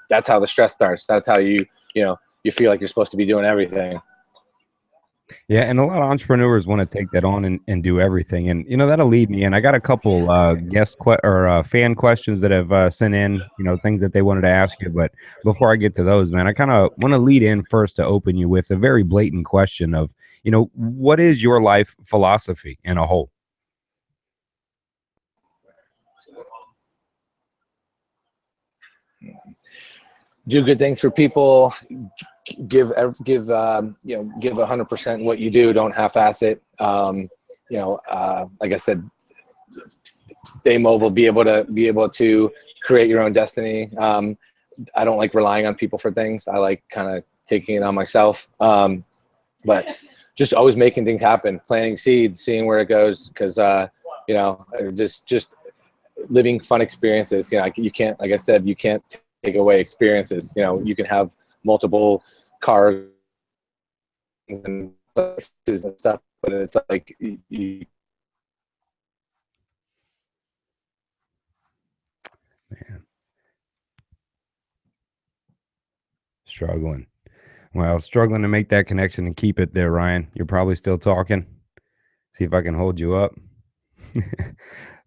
that's how the stress starts. That's how you feel like you're supposed to be doing everything. Yeah, and a lot of entrepreneurs want to take that on and do everything, and that'll lead me. And I got a couple fan questions that have sent in, things that they wanted to ask you. But before I get to those, man, I kind of want to lead in first to open you with a very blatant question of, what is your life philosophy in a whole? Do good things for people. Give 100% what you do. Don't half-ass it. Like I said, stay mobile. Be able to create your own destiny. I don't like relying on people for things. I like kind of taking it on myself. But just always making things happen, planting seeds, seeing where it goes. Because just living fun experiences. You can't, like I said, you can't take away experiences. You can have multiple cars and places and stuff, but it's like man, Struggling to make that connection and keep it there. Ryan, you're probably still talking. See if I can hold you up.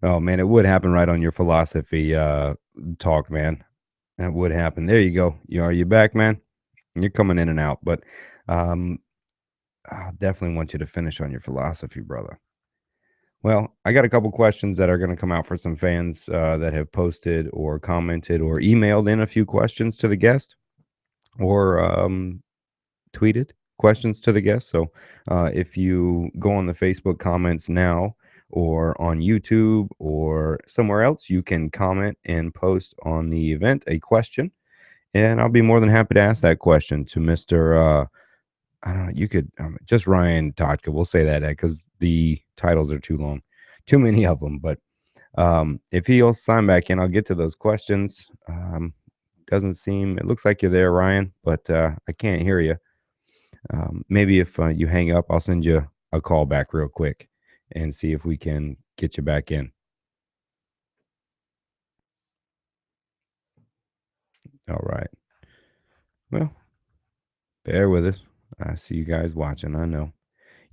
Oh man, it would happen right on your philosophy talk, man. That would happen. There you go. Are you back, man? You're coming in and out, but I definitely want you to finish on your philosophy, brother. Well, I got a couple questions that are going to come out for some fans that have posted or commented or emailed in a few questions to the guest, or tweeted questions to the guest. So if you go on the Facebook comments now, or on YouTube or somewhere else, you can comment and post on the event a question, and I'll be more than happy to ask that question to Mr. I don't know, you could just Ryan Totka. We'll say that because the titles are too long, too many of them. But if he'll sign back in, I'll get to those questions. It looks like you're there, Ryan, but I can't hear you. Maybe if you hang up, I'll send you a call back real quick and see if we can get you back in. All right. Well, bear with us. I see you guys watching. I know.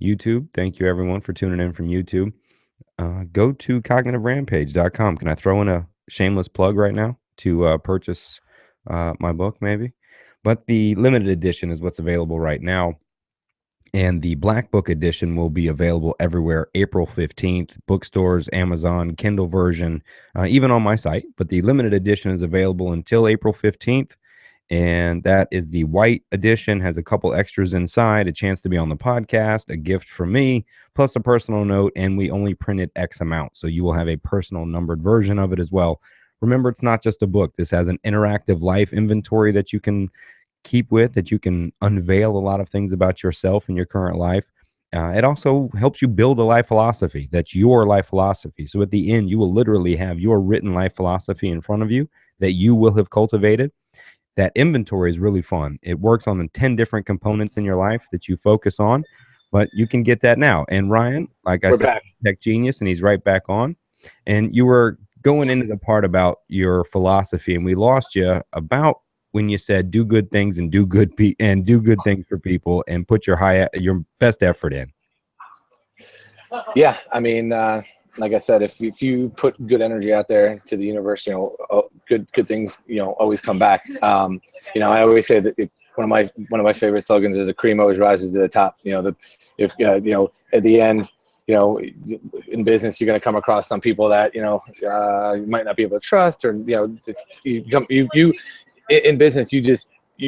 YouTube, thank you everyone for tuning in from YouTube. Go to CognitiveRampage.com. Can I throw in a shameless plug right now to purchase my book, maybe? But the limited edition is what's available right now. And the Black Book edition will be available everywhere April 15th, bookstores, Amazon, Kindle version, even on my site. But the limited edition is available until April 15th. And that is the white edition, has a couple extras inside, a chance to be on the podcast, a gift from me, plus a personal note. And we only printed X amount. So you will have a personal numbered version of it as well. Remember, it's not just a book. This has an interactive life inventory that you can keep with, that you can unveil a lot of things about yourself and your current life. It also helps you build a life philosophy. That's your life philosophy. So at the end, you will literally have your written life philosophy in front of you that you will have cultivated. That inventory is really fun. It works on the 10 different components in your life that you focus on, but you can get that now. And Ryan, like I said, tech genius, and he's right back on. And you were going into the part about your philosophy, and we lost you about when you said do good things and do good things for people and put your best effort in. Yeah, I mean, like I said, if you put good energy out there to the universe, good things, always come back. I always say that one of my favorite slogans is the cream always rises to the top. At the end, in business, you're going to come across some people that you might not be able to trust, or in business you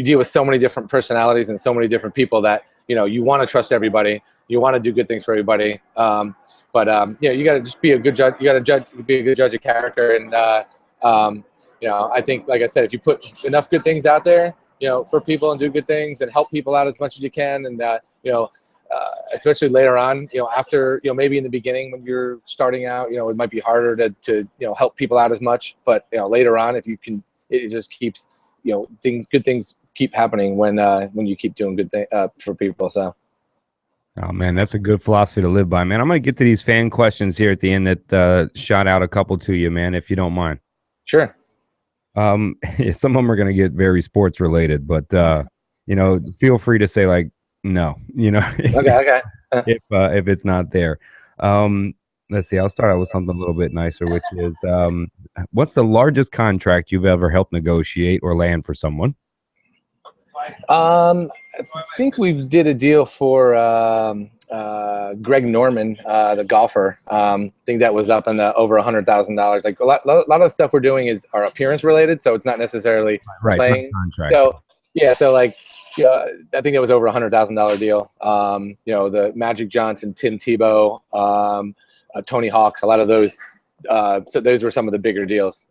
deal with so many different personalities and so many different people that you want to trust everybody, you want to do good things for everybody, but you got to just be a good judge. You got to be a good judge of character, and I think, like I said, if you put enough good things out there, for people, and do good things and help people out as much as you can, and especially later on, after, maybe in the beginning when you're starting out, it might be harder to help people out as much, but later on, if you can, it just keeps, good things keep happening when you keep doing good things for people. So. Oh man, that's a good philosophy to live by, man. I'm gonna get to these fan questions here at the end that shot out a couple to you, man, if you don't mind. Sure. Some of them are gonna get very sports related, but feel free to say like no, Okay. if it's not there. Let's see. I'll start out with something a little bit nicer, which is what's the largest contract you've ever helped negotiate or land for someone? I think we did a deal for Greg Norman, the golfer. I think that was up in the over $100,000. Like a lot of the stuff we're doing is our appearance related, so it's not necessarily playing. It's not contract. So yeah, so like I think it was over $100,000 deal. The Magic Johnson, Tim Tebow, Tony Hawk, a lot of those. So those were some of the bigger deals.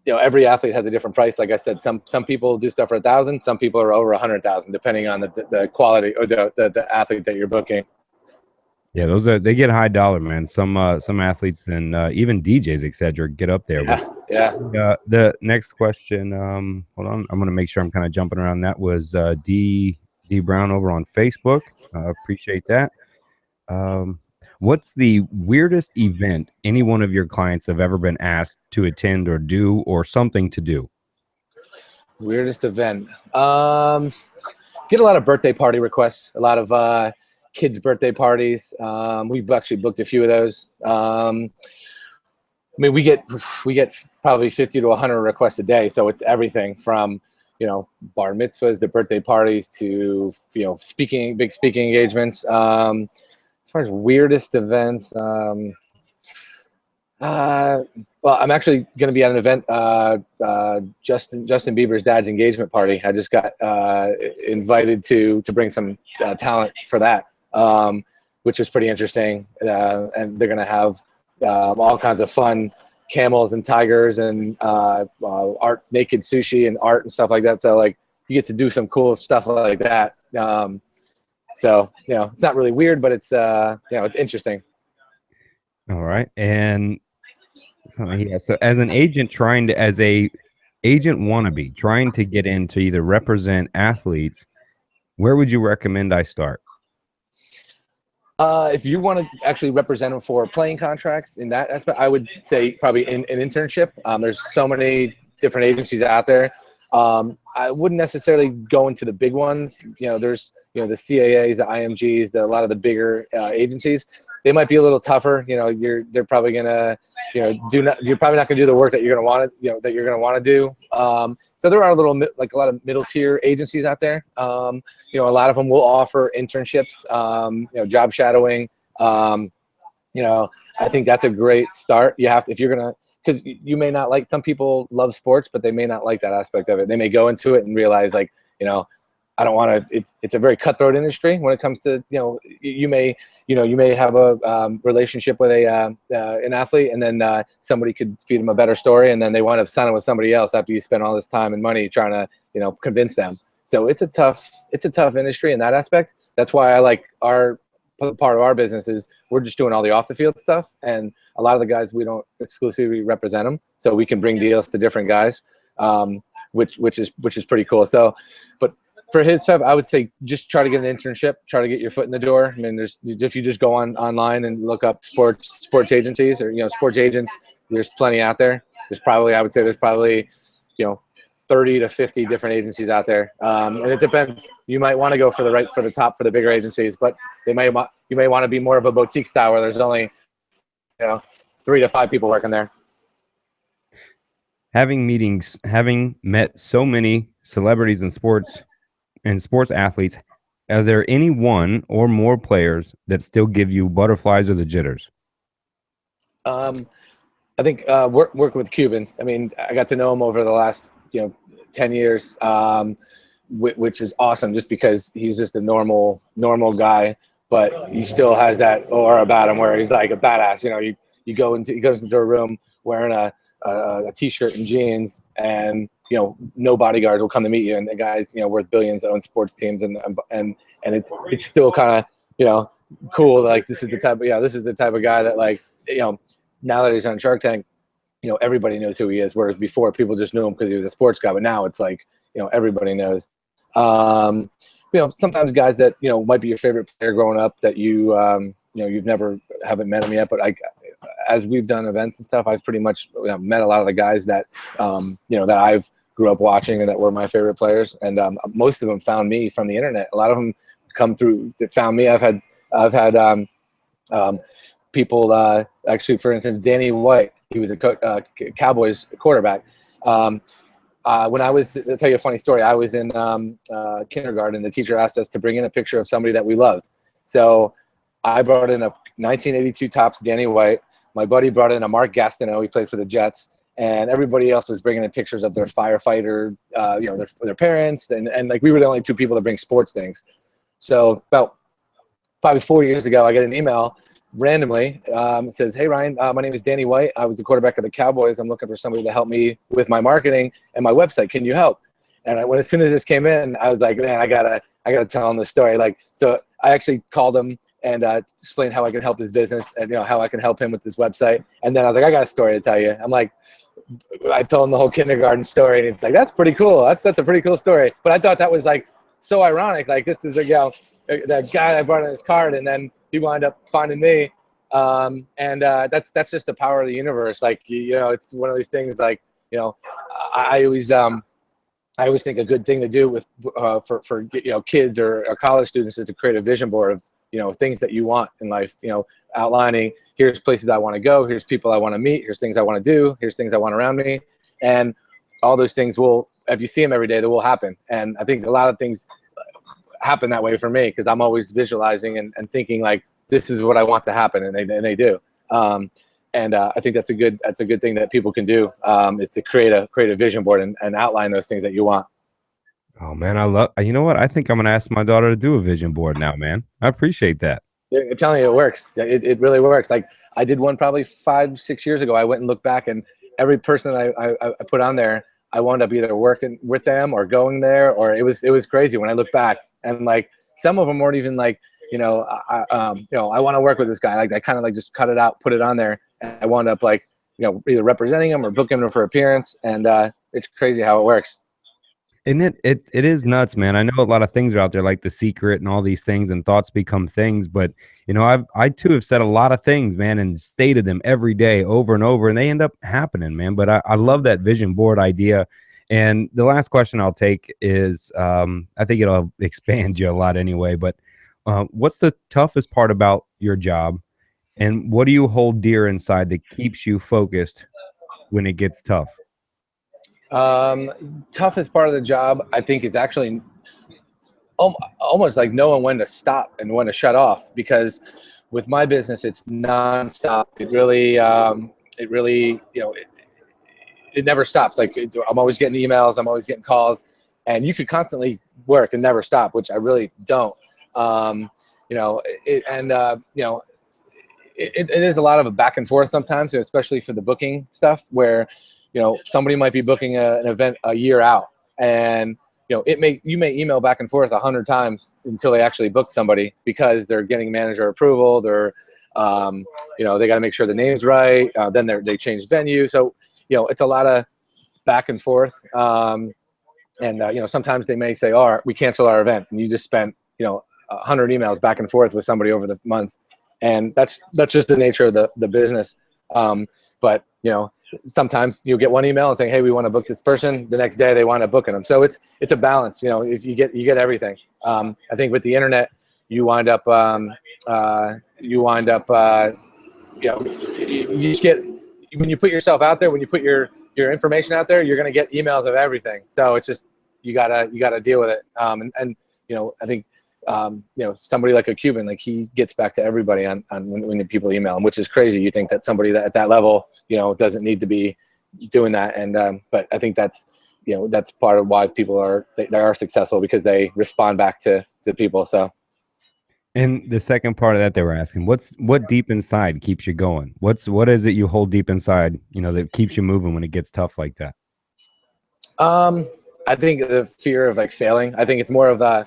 Every athlete has a different price. Like I said, some people do stuff for $1,000, some people are over $100,000, depending on the quality or the athlete that you're booking. Yeah, they get high dollar, man. Some athletes and even DJs, etc., get up there. Yeah. The next question, hold on, I'm gonna make sure I'm kind of jumping around. That was D Brown over on Facebook. Appreciate that. What's the weirdest event any one of your clients have ever been asked to attend or do, or something to do? Weirdest event. Get a lot of birthday party requests, a lot of kids' birthday parties. We've actually booked a few of those. We get probably 50 to 100 requests a day. So it's everything from, bar mitzvahs to birthday parties to, big speaking engagements. As far as weirdest events, well, I'm actually going to be at an event, Justin Bieber's dad's engagement party. I just got invited to bring some talent for that, which was pretty interesting. And they're going to have all kinds of fun camels and tigers and art, naked sushi and art and stuff like that. So like you get to do some cool stuff like that. So, it's not really weird, but it's, it's interesting. All right. And so as an agent as a agent wannabe trying to get in to either represent athletes, where would you recommend I start? If you want to actually represent them for playing contracts in that aspect, I would say probably an internship. There's so many different agencies out there. I wouldn't necessarily go into the big ones. There's, the CAAs, the IMGs, a lot of the bigger agencies. They might be a little tougher. They're probably gonna, you're probably not gonna do the work that you're gonna want to, do. So there are a lot of middle tier agencies out there. A lot of them will offer internships, job shadowing. I think that's a great start. You have to, if you're gonna, because you may not like, some people love sports, but they may not like that aspect of it. They may go into it and realize like, I don't want to, it's a very cutthroat industry when it comes to, you may have a relationship with an athlete, and then somebody could feed them a better story, and then they wind up signing with somebody else after you spend all this time and money trying to, convince them. So it's a tough industry in that aspect. That's why I like part of our business is we're just doing all the off the field stuff, and a lot of the guys, we don't exclusively represent them, so we can bring deals to different guys, which is pretty cool. So, but For his stuff, I would say just try to get an internship, try to get your foot in the door. I mean, if you just go online and look up sports agencies or, sports agents, there's plenty out there. I would say there's probably, 30 to 50 different agencies out there. And it depends. You might want to go for the bigger agencies, but you may want to be more of a boutique style where there's only, 3 to 5 people working there. Having met so many celebrities in sports and sports athletes, are there any one or more players that still give you butterflies or the jitters? I think working with Cuban. I mean, I got to know him over the last 10 years, which is awesome. Just because he's just a normal guy, but he still has that aura about him where he's like a badass. He goes into a room wearing a t-shirt and jeans, and no bodyguards will come to meet you, and the guy's worth billions, own sports teams, and it's still kind of cool. Like this is the type of guy that, like, now that he's on Shark Tank, everybody knows who he is, whereas before people just knew him because he was a sports guy, but now it's like everybody knows. Sometimes guys that might be your favorite player growing up that you've never haven't met him yet, but as we've done events and stuff, I've pretty much met a lot of the guys that that I've grew up watching and that were my favorite players, and most of them found me from the internet. A lot of them come through that found me. I've had people, actually, for instance, Danny White. He was a Cowboys quarterback. When I'll tell you a funny story. I was in kindergarten. The teacher asked us to bring in a picture of somebody that we loved. So I brought in a 1982 Topps Danny White. My buddy brought in a Mark Gastineau. He played for the Jets. And everybody else was bringing in pictures of their firefighter, their parents. And like, we were the only 2 people to bring sports things. So about probably 4 years ago, I get an email randomly. It says, "Hey, Ryan, my name is Danny White. I was the quarterback of the Cowboys. I'm looking for somebody to help me with my marketing and my website. Can you help?" And as soon as this came in, I was like, man, I gotta tell him this story. Like, so I actually called him and explained how I can help his business and how I can help him with this website. And then I was like, I got a story to tell you. I'm like, I told him the whole kindergarten story, and he's like, "That's pretty cool. That's a pretty cool story." But I thought that was like so ironic. Like, this is that guy I brought in his card, and then he wound up finding me. That's just the power of the universe. Like, it's one of these things. Like, I always think a good thing to do with for kids or college students is to create a vision board of things that you want in life. Outlining, here's places I want to go, here's people I want to meet, here's things I want to do, here's things I want around me, and all those things will, if you see them every day, they will happen. And I think a lot of things happen that way for me because I'm always visualizing and thinking like, this is what I want to happen, and they do. I think that's a good thing that people can do, is to create a vision board and outline those things that you want. Oh man, you know what? I think I'm gonna ask my daughter to do a vision board now, man. I appreciate that. I'm telling you, it works. It really works. Like, I did one probably 5-6 years ago. I went and looked back, and every person I put on there, I wound up either working with them or going there, or it was crazy when I look back. And like, some of them weren't even like, I want to work with this guy. Like, I kind of like just cut it out, put it on there, and I wound up like, either representing him or booking him for appearance. And it's crazy how it works. And it is nuts, man. I know a lot of things are out there like The Secret and all these things, and thoughts become things. But I too have said a lot of things, man, and stated them every day over and over, and they end up happening, man. But I love that vision board idea. And the last question I'll take is, I think it'll expand you a lot anyway. But what's the toughest part about your job, and what do you hold dear inside that keeps you focused when it gets tough? Toughest part of the job, I think, is actually almost like knowing when to stop and when to shut off, because with my business, it's nonstop. It really, it never stops. Like, I'm always getting emails, I'm always getting calls, and you could constantly work and never stop, which I really don't. It is a lot of a back and forth sometimes, especially for the booking stuff, where somebody might be booking an event a year out, and you may email back and forth 100 times until they actually book somebody, because they're getting manager approval. They're they got to make sure the name's right. Then they change venue, so it's a lot of back and forth. And sometimes they may say, "Oh, we cancel our event," and you just spent 100 emails back and forth with somebody over the months, and that's just the nature of the business. But sometimes you'll get one email and saying, "Hey, we want to book this person." The next day they want to book them. So it's a balance. You get everything. I think with the internet, you wind up you just get, when you put yourself out there, when you put your information out there, you're going to get emails of everything. So it's just, you gotta deal with it. And I think somebody like a Cuban, like, he gets back to everybody on when the people email him, which is crazy. You think that somebody that at that level doesn't need to be doing that. And but I think that's that's part of why people are successful, because they respond back to people. So. And the second part of that, they were asking, what deep inside keeps you going? What is it you hold deep inside, that keeps you moving when it gets tough like that? I think the fear of like failing. I think it's more of I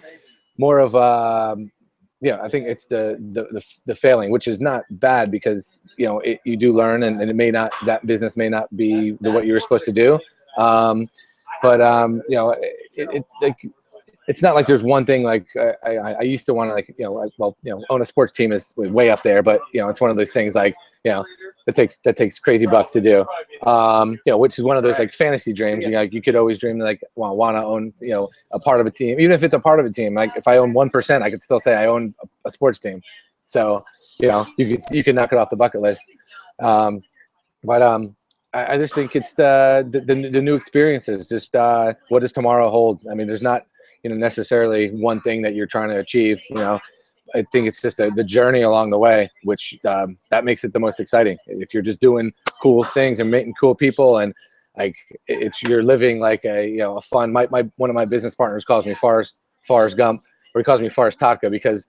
think it's the failing, which is not bad, because you do learn, and it may not, that business may not be what you were supposed to do. It's not like there's one thing. Like I used to want to own a sports team is way up there, but it's one of those things like that takes crazy bucks to do. Which is one of those like fantasy dreams. You could always dream like want to own a part of a team, even if it's a part of a team. Like if I own 1%, I could still say I own a sports team. So you can knock it off the bucket list. I just think it's the new experiences. Just what does tomorrow hold? I mean, there's not necessarily one thing that you're trying to achieve. I think it's just the journey along the way, which that makes it the most exciting. If you're just doing cool things and meeting cool people, and like you're living like a fun. One of my business partners calls me Forrest Gump, or he calls me Forrest Totka, because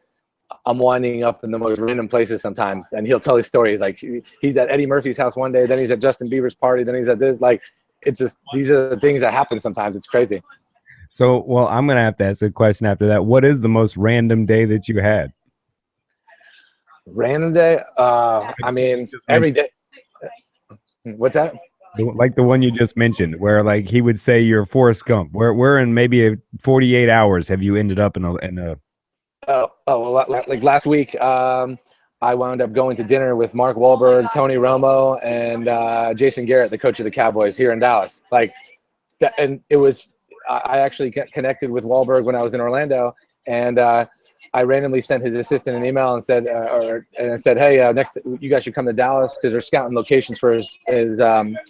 I'm winding up in the most random places sometimes, and he'll tell his stories. Like he's at Eddie Murphy's house one day, then he's at Justin Bieber's party, then he's at this. Like it's just, these are the things that happen sometimes. It's crazy. So, well, I'm going to have to ask a question after that. What is the most random day that you had? Random day? I mean, every day. What's that? Like the one you just mentioned, where like he would say you're Forrest Gump. Where in maybe 48 hours have you ended up in a well, like last week, I wound up going to dinner with Mark Wahlberg, Tony Romo, and Jason Garrett, the coach of the Cowboys here in Dallas. Like that, and it was. I actually connected with Wahlberg when I was in Orlando, and I randomly sent his assistant an email and said, "Hey, next you guys should come to Dallas, because they're scouting locations for his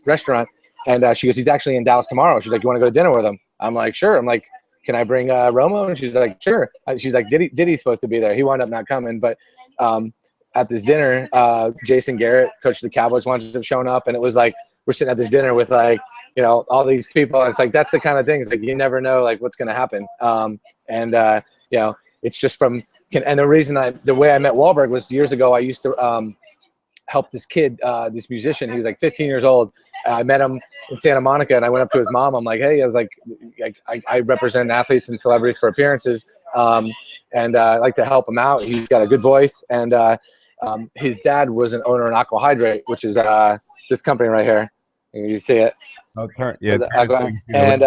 restaurant." And she goes, "He's actually in Dallas tomorrow." She's like, "You want to go to dinner with him?" I'm like, "Sure." I'm like, "Can I bring Romo?" And she's like, "Sure." She's like, Diddy's supposed to be there. He wound up not coming, but at this dinner, Jason Garrett, coach of the Cowboys, wanted to have shown up, and it was like we're sitting at this dinner with like all these people, and it's like that's the kind of things, like you never know like what's going to happen. It's just and the reason the way I met Wahlberg was years ago. I used to help this kid, this musician. He was like 15 years old. I met him in Santa Monica, and I went up to his mom. I'm like, "Hey," I was like I represent athletes and celebrities for appearances, and I like to help him out. He's got a good voice, and his dad was an owner in Aqua Hydrate, which is this company right here. You see it? Yeah. And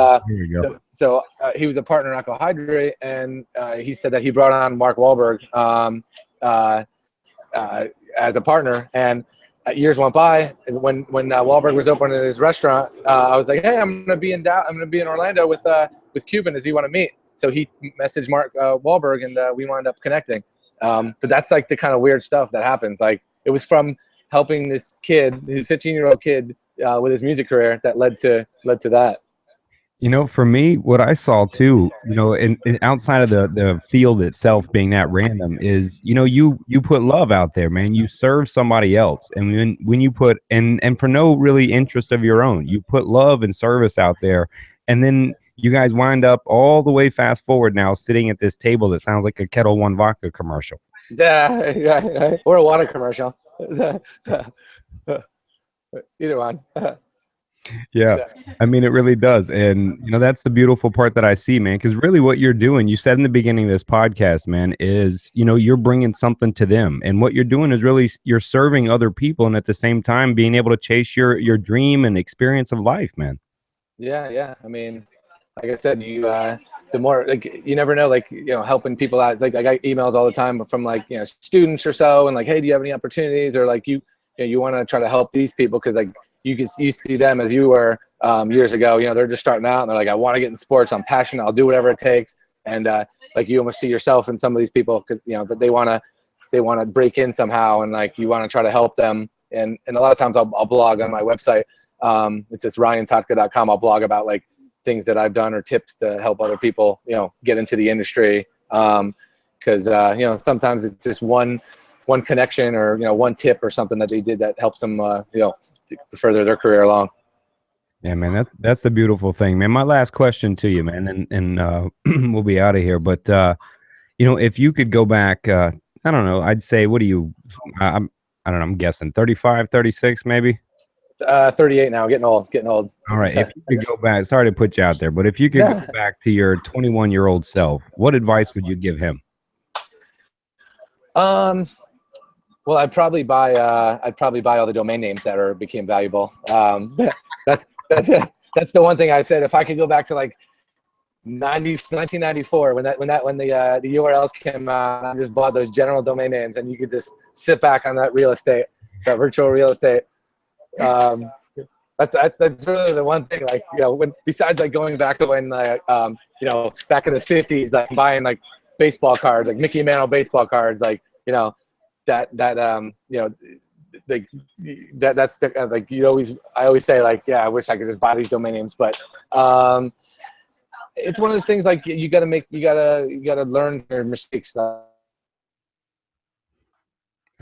so he was a partner in Aqua Hydrate, and he said that he brought on Mark Wahlberg as a partner. And years went by, and when Wahlberg was opening his restaurant, I was like, "Hey, I'm gonna be in Orlando with Cuban. Does he want to meet?" So he messaged Mark Wahlberg, and we wound up connecting. But that's like the kind of weird stuff that happens. Like it was from helping this kid, his 15-year-old kid, with his music career, that led to that. For me, what I saw too, and outside of the field itself being that random is, you put love out there, man. You serve somebody else, and when you put and for no really interest of your own, you put love and service out there, and then you guys wind up all the way fast forward now, sitting at this table that sounds like a Kettle One vodka commercial. Yeah, or a water commercial. Either one. Yeah, I mean, it really does. And, that's the beautiful part that I see, man, because really what you're doing, you said in the beginning of this podcast, man, is, you're bringing something to them. And what you're doing is really you're serving other people, and at the same time being able to chase your dream and experience of life, man. Yeah. I mean, like I said, the more, like, you never know, like, helping people out. It's like I got emails all the time from, like, students or so, and like, hey, do you have any opportunities? Or like, you want to try to help these people because, like, you see them as you were years ago. They're just starting out and they're like, I want to get in sports. I'm passionate. I'll do whatever it takes. And like, you almost see yourself in some of these people because that they want to break in somehow, and like, you want to try to help them. And a lot of times I'll blog on my website. It's just RyanTotka.com. I'll blog about like things that I've done or tips to help other people, get into the industry. Because sometimes it's just one connection or one tip or something that they did that helps them further their career along. Yeah, man, that's the beautiful thing, man. My last question to you, man, and we'll be out of here. But if you could go back, I don't know, I'd say, what do you? I don't know. I'm guessing 35, 36, maybe. 38 now, getting old. All right, if you could go back, sorry to put you out there, but if you could go back to your 21-year-old self, what advice would you give him? Well, I'd probably buy all the domain names that became valuable. That's the one thing I said. If I could go back to like 1994 when the URLs came out, I just bought those general domain names, and you could just sit back on that real estate, that virtual real estate. That's really the one thing. Like, when besides like going back to when back in the 50s, like buying like baseball cards, like Mickey Mantle baseball cards, like that's the, like, I always say, like, yeah, I wish I could just buy these domain names, but it's one of those things, like, you gotta learn your mistakes.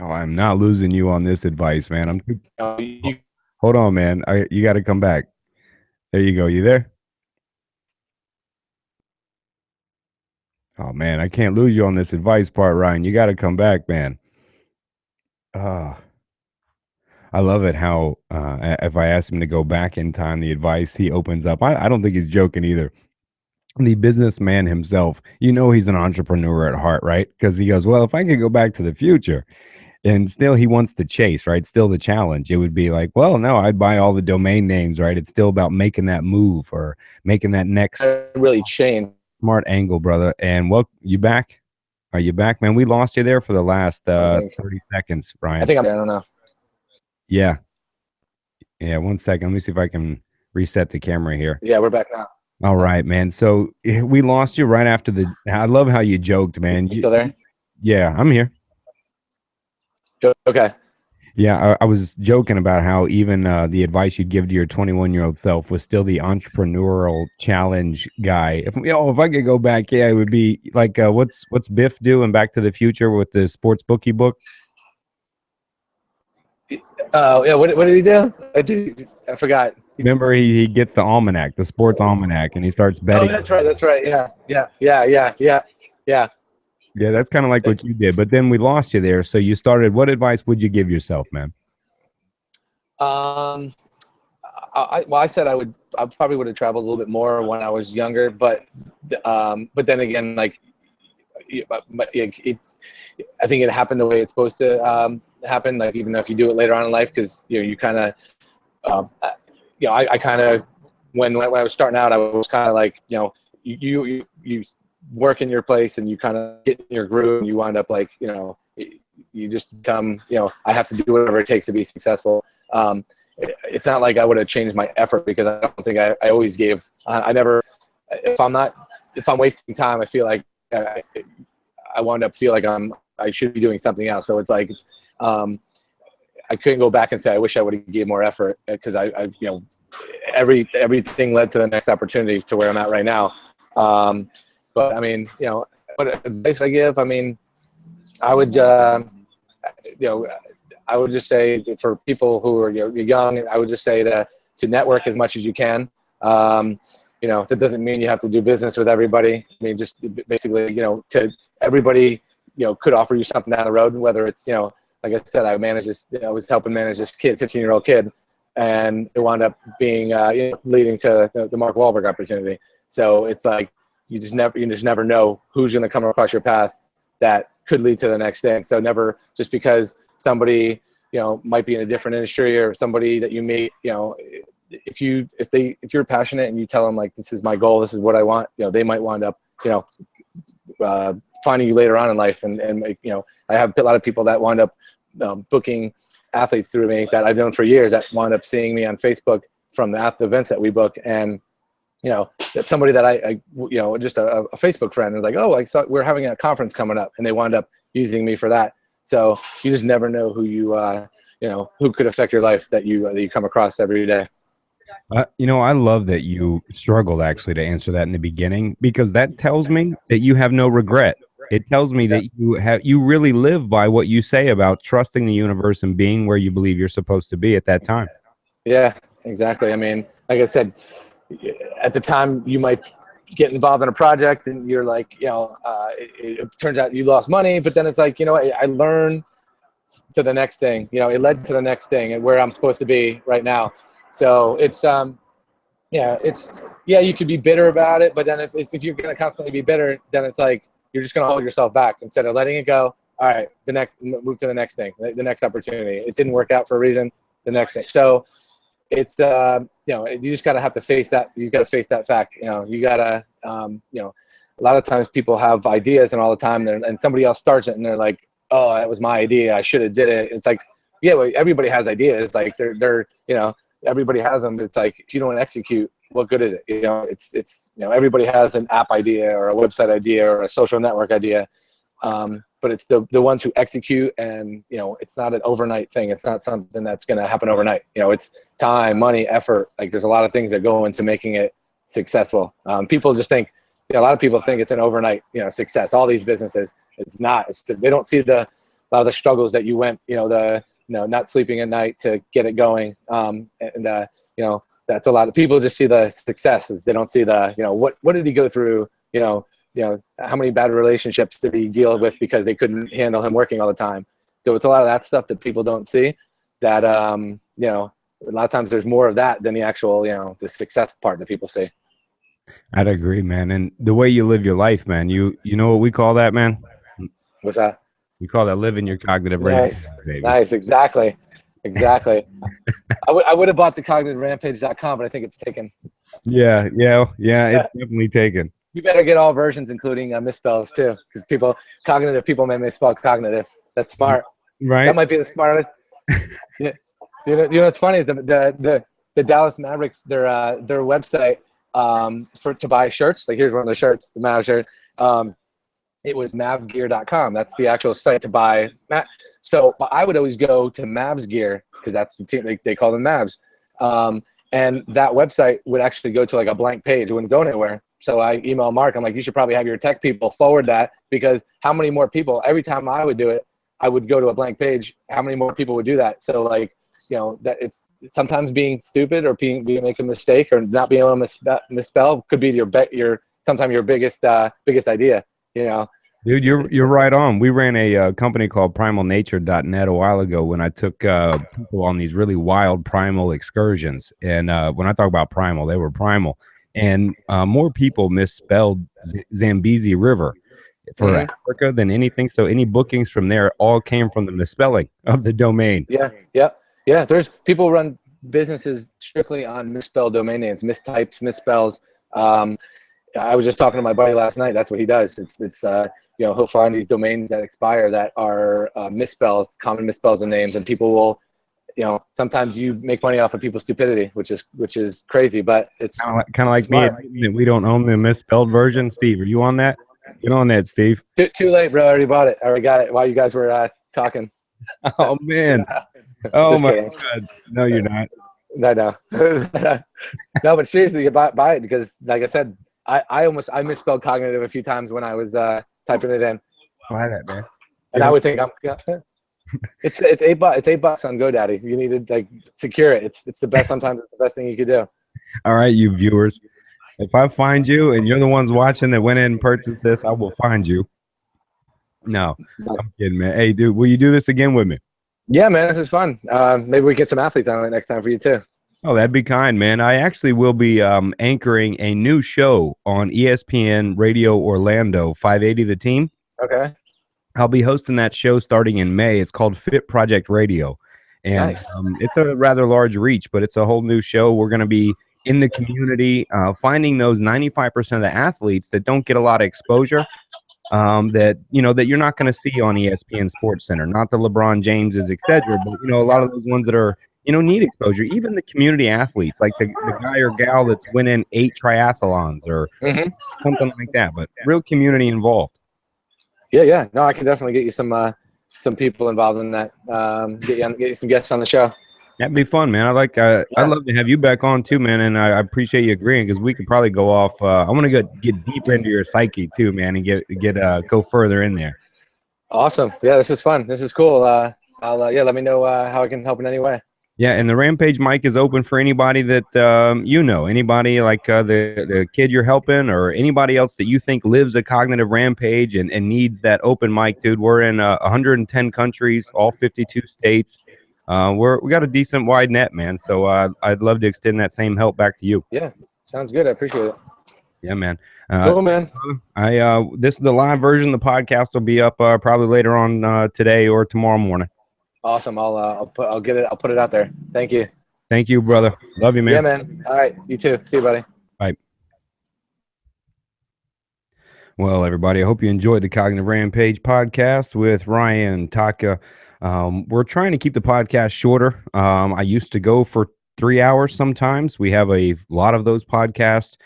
Oh, I'm not losing you on this advice, man. Hold on, man. You got to come back. There you go. You there? Oh, man, I can't lose you on this advice part, Ryan. You got to come back, man. I love it how if I ask him to go back in time, the advice he opens up. I don't think he's joking either. The businessman himself, he's an entrepreneur at heart, right? Because he goes, well, if I could go back to the future, and still he wants to chase, right? Still the challenge. It would be like, well, no, I'd buy all the domain names, right? It's still about making that move or making that next really change. Smart angle, brother. And you back? Are you back, man? We lost you there for the last 30 seconds, Brian. I don't know. Yeah. 1 second. Let me see if I can reset the camera here. Yeah, we're back now. All right, man. So we lost you right after I love how you joked, man. You still there? Yeah, I'm here. Okay. Yeah, I was joking about how even the advice you'd give to your 21-year-old self was still the entrepreneurial challenge guy. If I could go back, it would be like what's Biff doing Back to the Future with the sports bookie book? Yeah. What did he do? I forgot. Remember, he gets the almanac, the sports almanac, and he starts betting. Oh, that's right. Yeah. Yeah, that's kind of like what you did, but then we lost you there. So you started. What advice would you give yourself, man? I said I probably would have traveled a little bit more when I was younger, but then again, like, I think it happened the way it's supposed to happen. Like, even if you do it later on in life, because you kind of, I kind of when I was starting out, I was kind of like, you work in your place and you kind of get in your groove, and you wind up like, you just become, I have to do whatever it takes to be successful. It's not like I would have changed my effort, because I don't think I always gave. I never, if I'm wasting time, I feel like I wound up feel like I should be doing something else. So it's like, I couldn't go back and say I wish I would have gave more effort, because I everything led to the next opportunity to where I'm at right now. But I mean, what advice I give? I mean, I would, I would just say for people who are young, I would just say to network as much as you can. That doesn't mean you have to do business with everybody. I mean, just basically, to everybody, could offer you something down the road, whether it's, like I said, I managed this, I was helping manage this 15-year-old kid, and it wound up being, leading to the Mark Wahlberg opportunity. So it's like, you just never know who's going to come across your path that could lead to the next thing. So never, just because somebody, might be in a different industry, or somebody that you meet, if you're passionate and you tell them like, this is my goal, this is what I want, they might wind up, finding you later on in life. And I have a lot of people that wind up booking athletes through me that I've known for years that wind up seeing me on Facebook from the events that we book. And, somebody that I just a Facebook friend, is like, oh, I saw we're having a conference coming up, and they wound up using me for that. So you just never know who who could affect your life that you come across every day. I love that you struggled actually to answer that in the beginning, because that tells me that you have no regret. It tells me that you really live by what you say about trusting the universe and being where you believe you're supposed to be at that time. Yeah, exactly. I mean, like I said, at the time you might get involved in a project and you're like, it turns out you lost money, but then it's like, I learned to the next thing, it led to the next thing and where I'm supposed to be right now. So it's, you could be bitter about it, but then if you're going to constantly be bitter, then it's like, you're just going to hold yourself back instead of letting it go. All right, move to the next thing, the next opportunity. It didn't work out for a reason, the next thing. So it's, you just got to have to face that. You got to face that fact. You got to, a lot of times people have ideas and all the time and somebody else starts it and they're like, oh, that was my idea, I should have did it. It's like, yeah, well, everybody has ideas. Like they're everybody has them. It's like, if you don't execute, what good is it? It's everybody has an app idea or a website idea or a social network idea. But it's the ones who execute, and it's not an overnight thing. It's not something that's going to happen overnight. It's time, money, effort. Like there's a lot of things that go into making it successful. People just think, a lot of people think it's an overnight, success. All these businesses, it's not. They don't see a lot of the struggles that you went, not sleeping at night to get it going. That's a lot of people just see the successes. They don't see the, what did he go through? How many bad relationships did he deal with because they couldn't handle him working all the time? So it's a lot of that stuff that people don't see that, a lot of times there's more of that than the actual, the success part that people see. I'd agree, man. And the way you live your life, man, you know what we call that, man? What's that? We call that living your cognitive rampage. Nice. Exactly. I would have bought the CognitiveRampage.com, but I think it's taken. Yeah. It's definitely taken. You better get all versions, including misspells too, because cognitive people may misspell cognitive. That's smart, right? That might be the smartest. You know what's funny is the Dallas Mavericks, their website to buy shirts. Like here's one of the shirts, the Mav shirt. It was mavgear.com. That's the actual site to buy. So I would always go to Mavs Gear because that's the team they call them Mavs. And that website would actually go to like a blank page. It wouldn't go anywhere. So I email Mark. I'm like, you should probably have your tech people forward that, because how many more people, every time I would do it, I would go to a blank page. How many more people would do that? So like, that it's sometimes being stupid or make a mistake or not being able to misspell could be sometimes your biggest idea, Dude, you're right on. We ran a company called primalnature.net a while ago when I took people on these really wild primal excursions. And when I talk about primal, they were primal. And more people misspelled Zambezi River for Africa than anything. So any bookings from there all came from the misspelling of the domain. Yeah. There's people run businesses strictly on misspelled domain names, mistypes, misspells. I was just talking to my buddy last night. That's what he does. It's he'll find these domains that expire that are misspells, common misspells of names, and people will, sometimes you make money off of people's stupidity, which is crazy, but it's kind of like smart. Me. We don't own the misspelled version. Steve, are you on that? Get on that, Steve. Too late, bro. I already bought it. I already got it while you guys were talking. Oh man. Oh my God. No, you're not. No. No, but seriously, buy it because, like I said, I misspelled cognitive a few times when I was typing it in. Buy that, man. And I would think it's $8. It's $8 on GoDaddy. You need to secure it. It's the best. Sometimes it's the best thing you could do. All right, you viewers. If I find you and you're the ones watching that went in and purchased this, I will find you. No, I'm kidding, man. Hey, dude, will you do this again with me? Yeah, man, this is fun. Maybe we get some athletes on it next time for you too. Oh, that'd be kind, man. I actually will be anchoring a new show on ESPN Radio Orlando, 580 The Team. Okay. I'll be hosting that show starting in May. It's called Fit Project Radio. And Nice. it's a rather large reach, but it's a whole new show. We're going to be in the community, finding those 95% of the athletes that don't get a lot of exposure, that that you're not going to see on ESPN Sports Center, not the LeBron Jameses, etc. But a lot of those ones that are need exposure. Even the community athletes, like the guy or gal that's winning 8 triathlons or something like that. But real community involved. Yeah. No, I can definitely get you some people involved in that. Get you some guests on the show. That'd be fun, man. I'd love to have you back on too, man. And I appreciate you agreeing, because we could probably go off. I want to get deeper into your psyche too, man, and go further in there. Awesome. Yeah, this is fun. This is cool. Let me know how I can help in any way. Yeah, and the Rampage mic is open for anybody that anybody like the kid you're helping, or anybody else that you think lives a cognitive rampage and needs that open mic, dude. We're in 110 countries, all 52 states. We got a decent wide net, man. So I'd love to extend that same help back to you. Yeah, sounds good. I appreciate it. Yeah, man. Cool, man. This is the live version. The podcast will be up probably later on today or tomorrow morning. Awesome. I'll put it out there. Thank you. Thank you, brother. Love you, man. Yeah, man. All right. You too. See you, buddy. Bye. Well, everybody, I hope you enjoyed the Cognitive Rampage podcast with Ryan, Totka. We're trying to keep the podcast shorter. I used to go for 3 hours sometimes. We have a lot of those podcasts.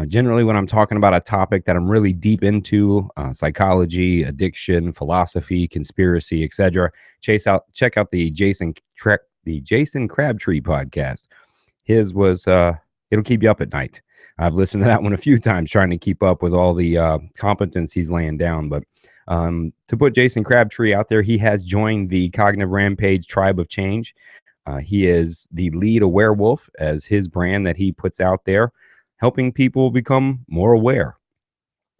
Generally, when I'm talking about a topic that I'm really deep into, psychology, addiction, philosophy, conspiracy, etc., check out the Jason Crabtree podcast. His was it'll keep you up at night. I've listened to that one a few times, trying to keep up with all the competence he's laying down. But to put Jason Crabtree out there, he has joined the Cognitive Rampage Tribe of Change. He is the lead aware wolf as his brand that he puts out there, helping people become more aware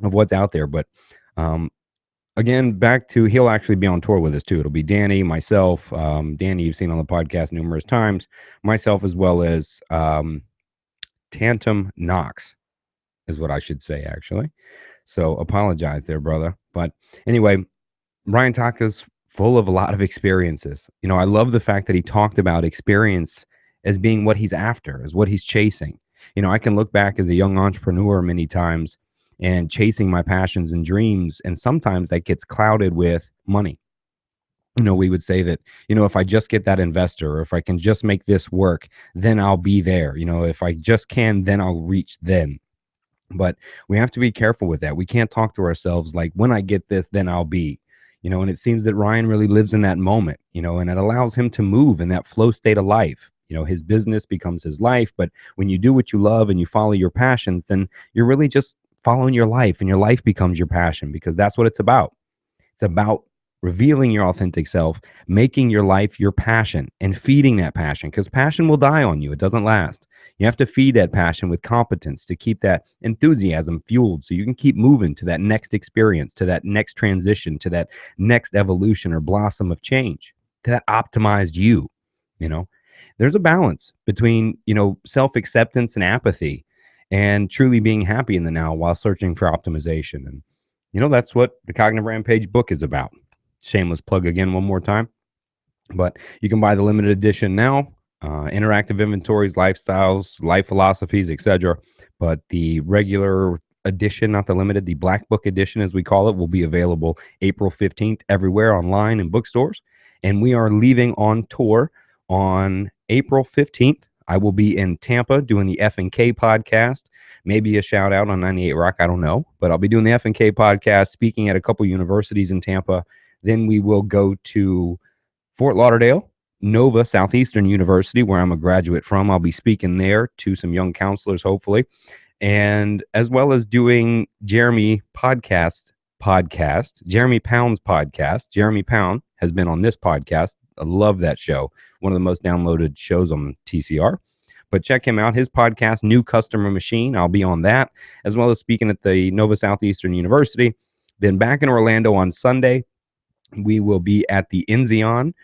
of what's out there. But again, back to, he'll actually be on tour with us too. It'll be Danny, myself, Danny you've seen on the podcast numerous times, myself, as well as Tantum Knox is what I should say, actually. So apologize there, brother. But anyway, Ryan Totka's full of a lot of experiences. I love the fact that he talked about experience as being what he's after, as what he's chasing. I can look back as a young entrepreneur many times and chasing my passions and dreams, and sometimes that gets clouded with money. We would say that, if I just get that investor, or if I can just make this work, then I'll be there. If I just can, then I'll reach then. But we have to be careful with that. We can't talk to ourselves like, when I get this, then I'll be. And it seems that Ryan really lives in that moment, and it allows him to move in that flow state of life. His business becomes his life. But when you do what you love and you follow your passions, then you're really just following your life, and your life becomes your passion, because that's what it's about. It's about revealing your authentic self, making your life your passion, and feeding that passion, because passion will die on you. It doesn't last. You have to feed that passion with competence to keep that enthusiasm fueled, so you can keep moving to that next experience, to that next transition, to that next evolution or blossom of change, to that optimized you. There's a balance between, self-acceptance and apathy, and truly being happy in the now while searching for optimization. And, that's what the Cognitive Rampage book is about. Shameless plug again one more time. But you can buy the limited edition now. Interactive inventories, lifestyles, life philosophies, etc. But the regular edition, not the limited, the Black Book edition, as we call it, will be available April 15th everywhere online and bookstores. And we are leaving on tour on April 15th. I will be in Tampa doing the F&K podcast. Maybe a shout out on 98 Rock, I don't know. But I'll be doing the F&K podcast, speaking at a couple universities in Tampa. Then we will go to Fort Lauderdale, Nova Southeastern University, where I'm a graduate from. I'll be speaking there to some young counselors, hopefully, and as well as doing Jeremy Pound's podcast. Jeremy Pound has been on this podcast. I love that show. One of the most downloaded shows on TCR. But check him out, his podcast, New Customer Machine. I'll be on that, as well as speaking at the Nova Southeastern University. Then back in Orlando on Sunday, we will be at the Enzion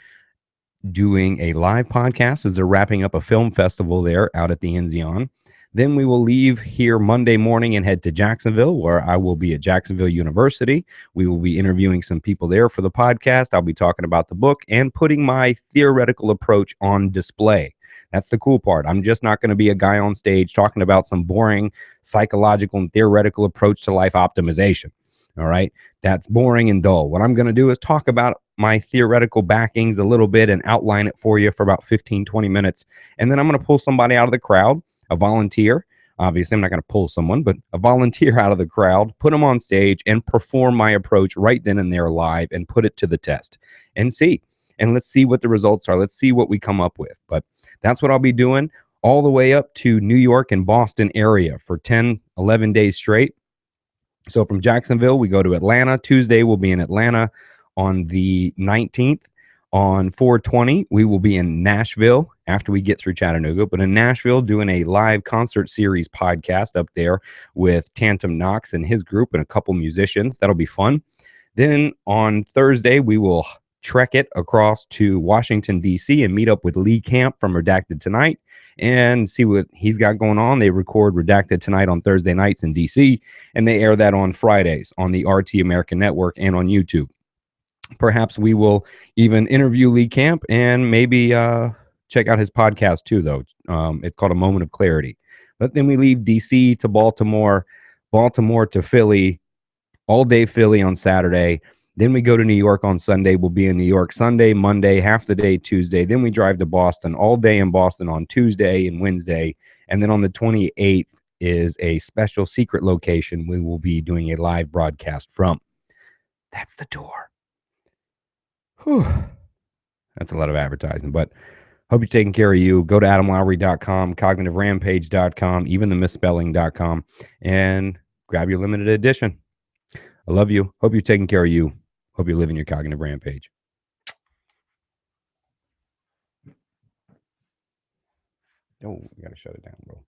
doing a live podcast as they're wrapping up a film festival there out at the Enzion. Then we will leave here Monday morning and head to Jacksonville, where I will be at Jacksonville University. We will be interviewing some people there for the podcast. I'll be talking about the book and putting my theoretical approach on display. That's the cool part. I'm just not going to be a guy on stage talking about some boring psychological and theoretical approach to life optimization. All right. That's boring and dull. What I'm going to do is talk about my theoretical backings a little bit and outline it for you for about 15, 20 minutes. And then I'm going to pull somebody out of the crowd, a volunteer. Obviously, I'm not going to pull someone, but a volunteer out of the crowd, put them on stage and perform my approach right then and there live and put it to the test and see. And let's see what the results are. Let's see what we come up with. But that's what I'll be doing all the way up to New York and Boston area for 10, 11 days straight. So from Jacksonville, we go to Atlanta. Tuesday, we'll be in Atlanta on the 19th. On 4/20, we will be in Nashville after we get through Chattanooga, but in Nashville doing a live concert series podcast up there with Tantum Knox and his group and a couple musicians. That'll be fun. Then on Thursday, we will trek it across to Washington, D.C. and meet up with Lee Camp from Redacted Tonight and see what he's got going on. They record Redacted Tonight on Thursday nights in D.C., and they air that on Fridays on the RT American Network and on YouTube. Perhaps we will even interview Lee Camp and maybe check out his podcast too, though. It's called A Moment of Clarity. But then we leave D.C. to Baltimore, Baltimore to Philly, all day Philly on Saturday. Then we go to New York on Sunday. We'll be in New York Sunday, Monday, half the day Tuesday. Then we drive to Boston, all day in Boston on Tuesday and Wednesday. And then on the 28th is a special secret location we will be doing a live broadcast from. That's the tour. Whew. That's a lot of advertising, but hope you're taking care of you. Go to AdamLowery.com, CognitiveRampage.com, even the misspelling.com, and grab your limited edition. I love you. Hope you're taking care of you. Hope you're living your cognitive rampage. Oh, we got to shut it down, bro.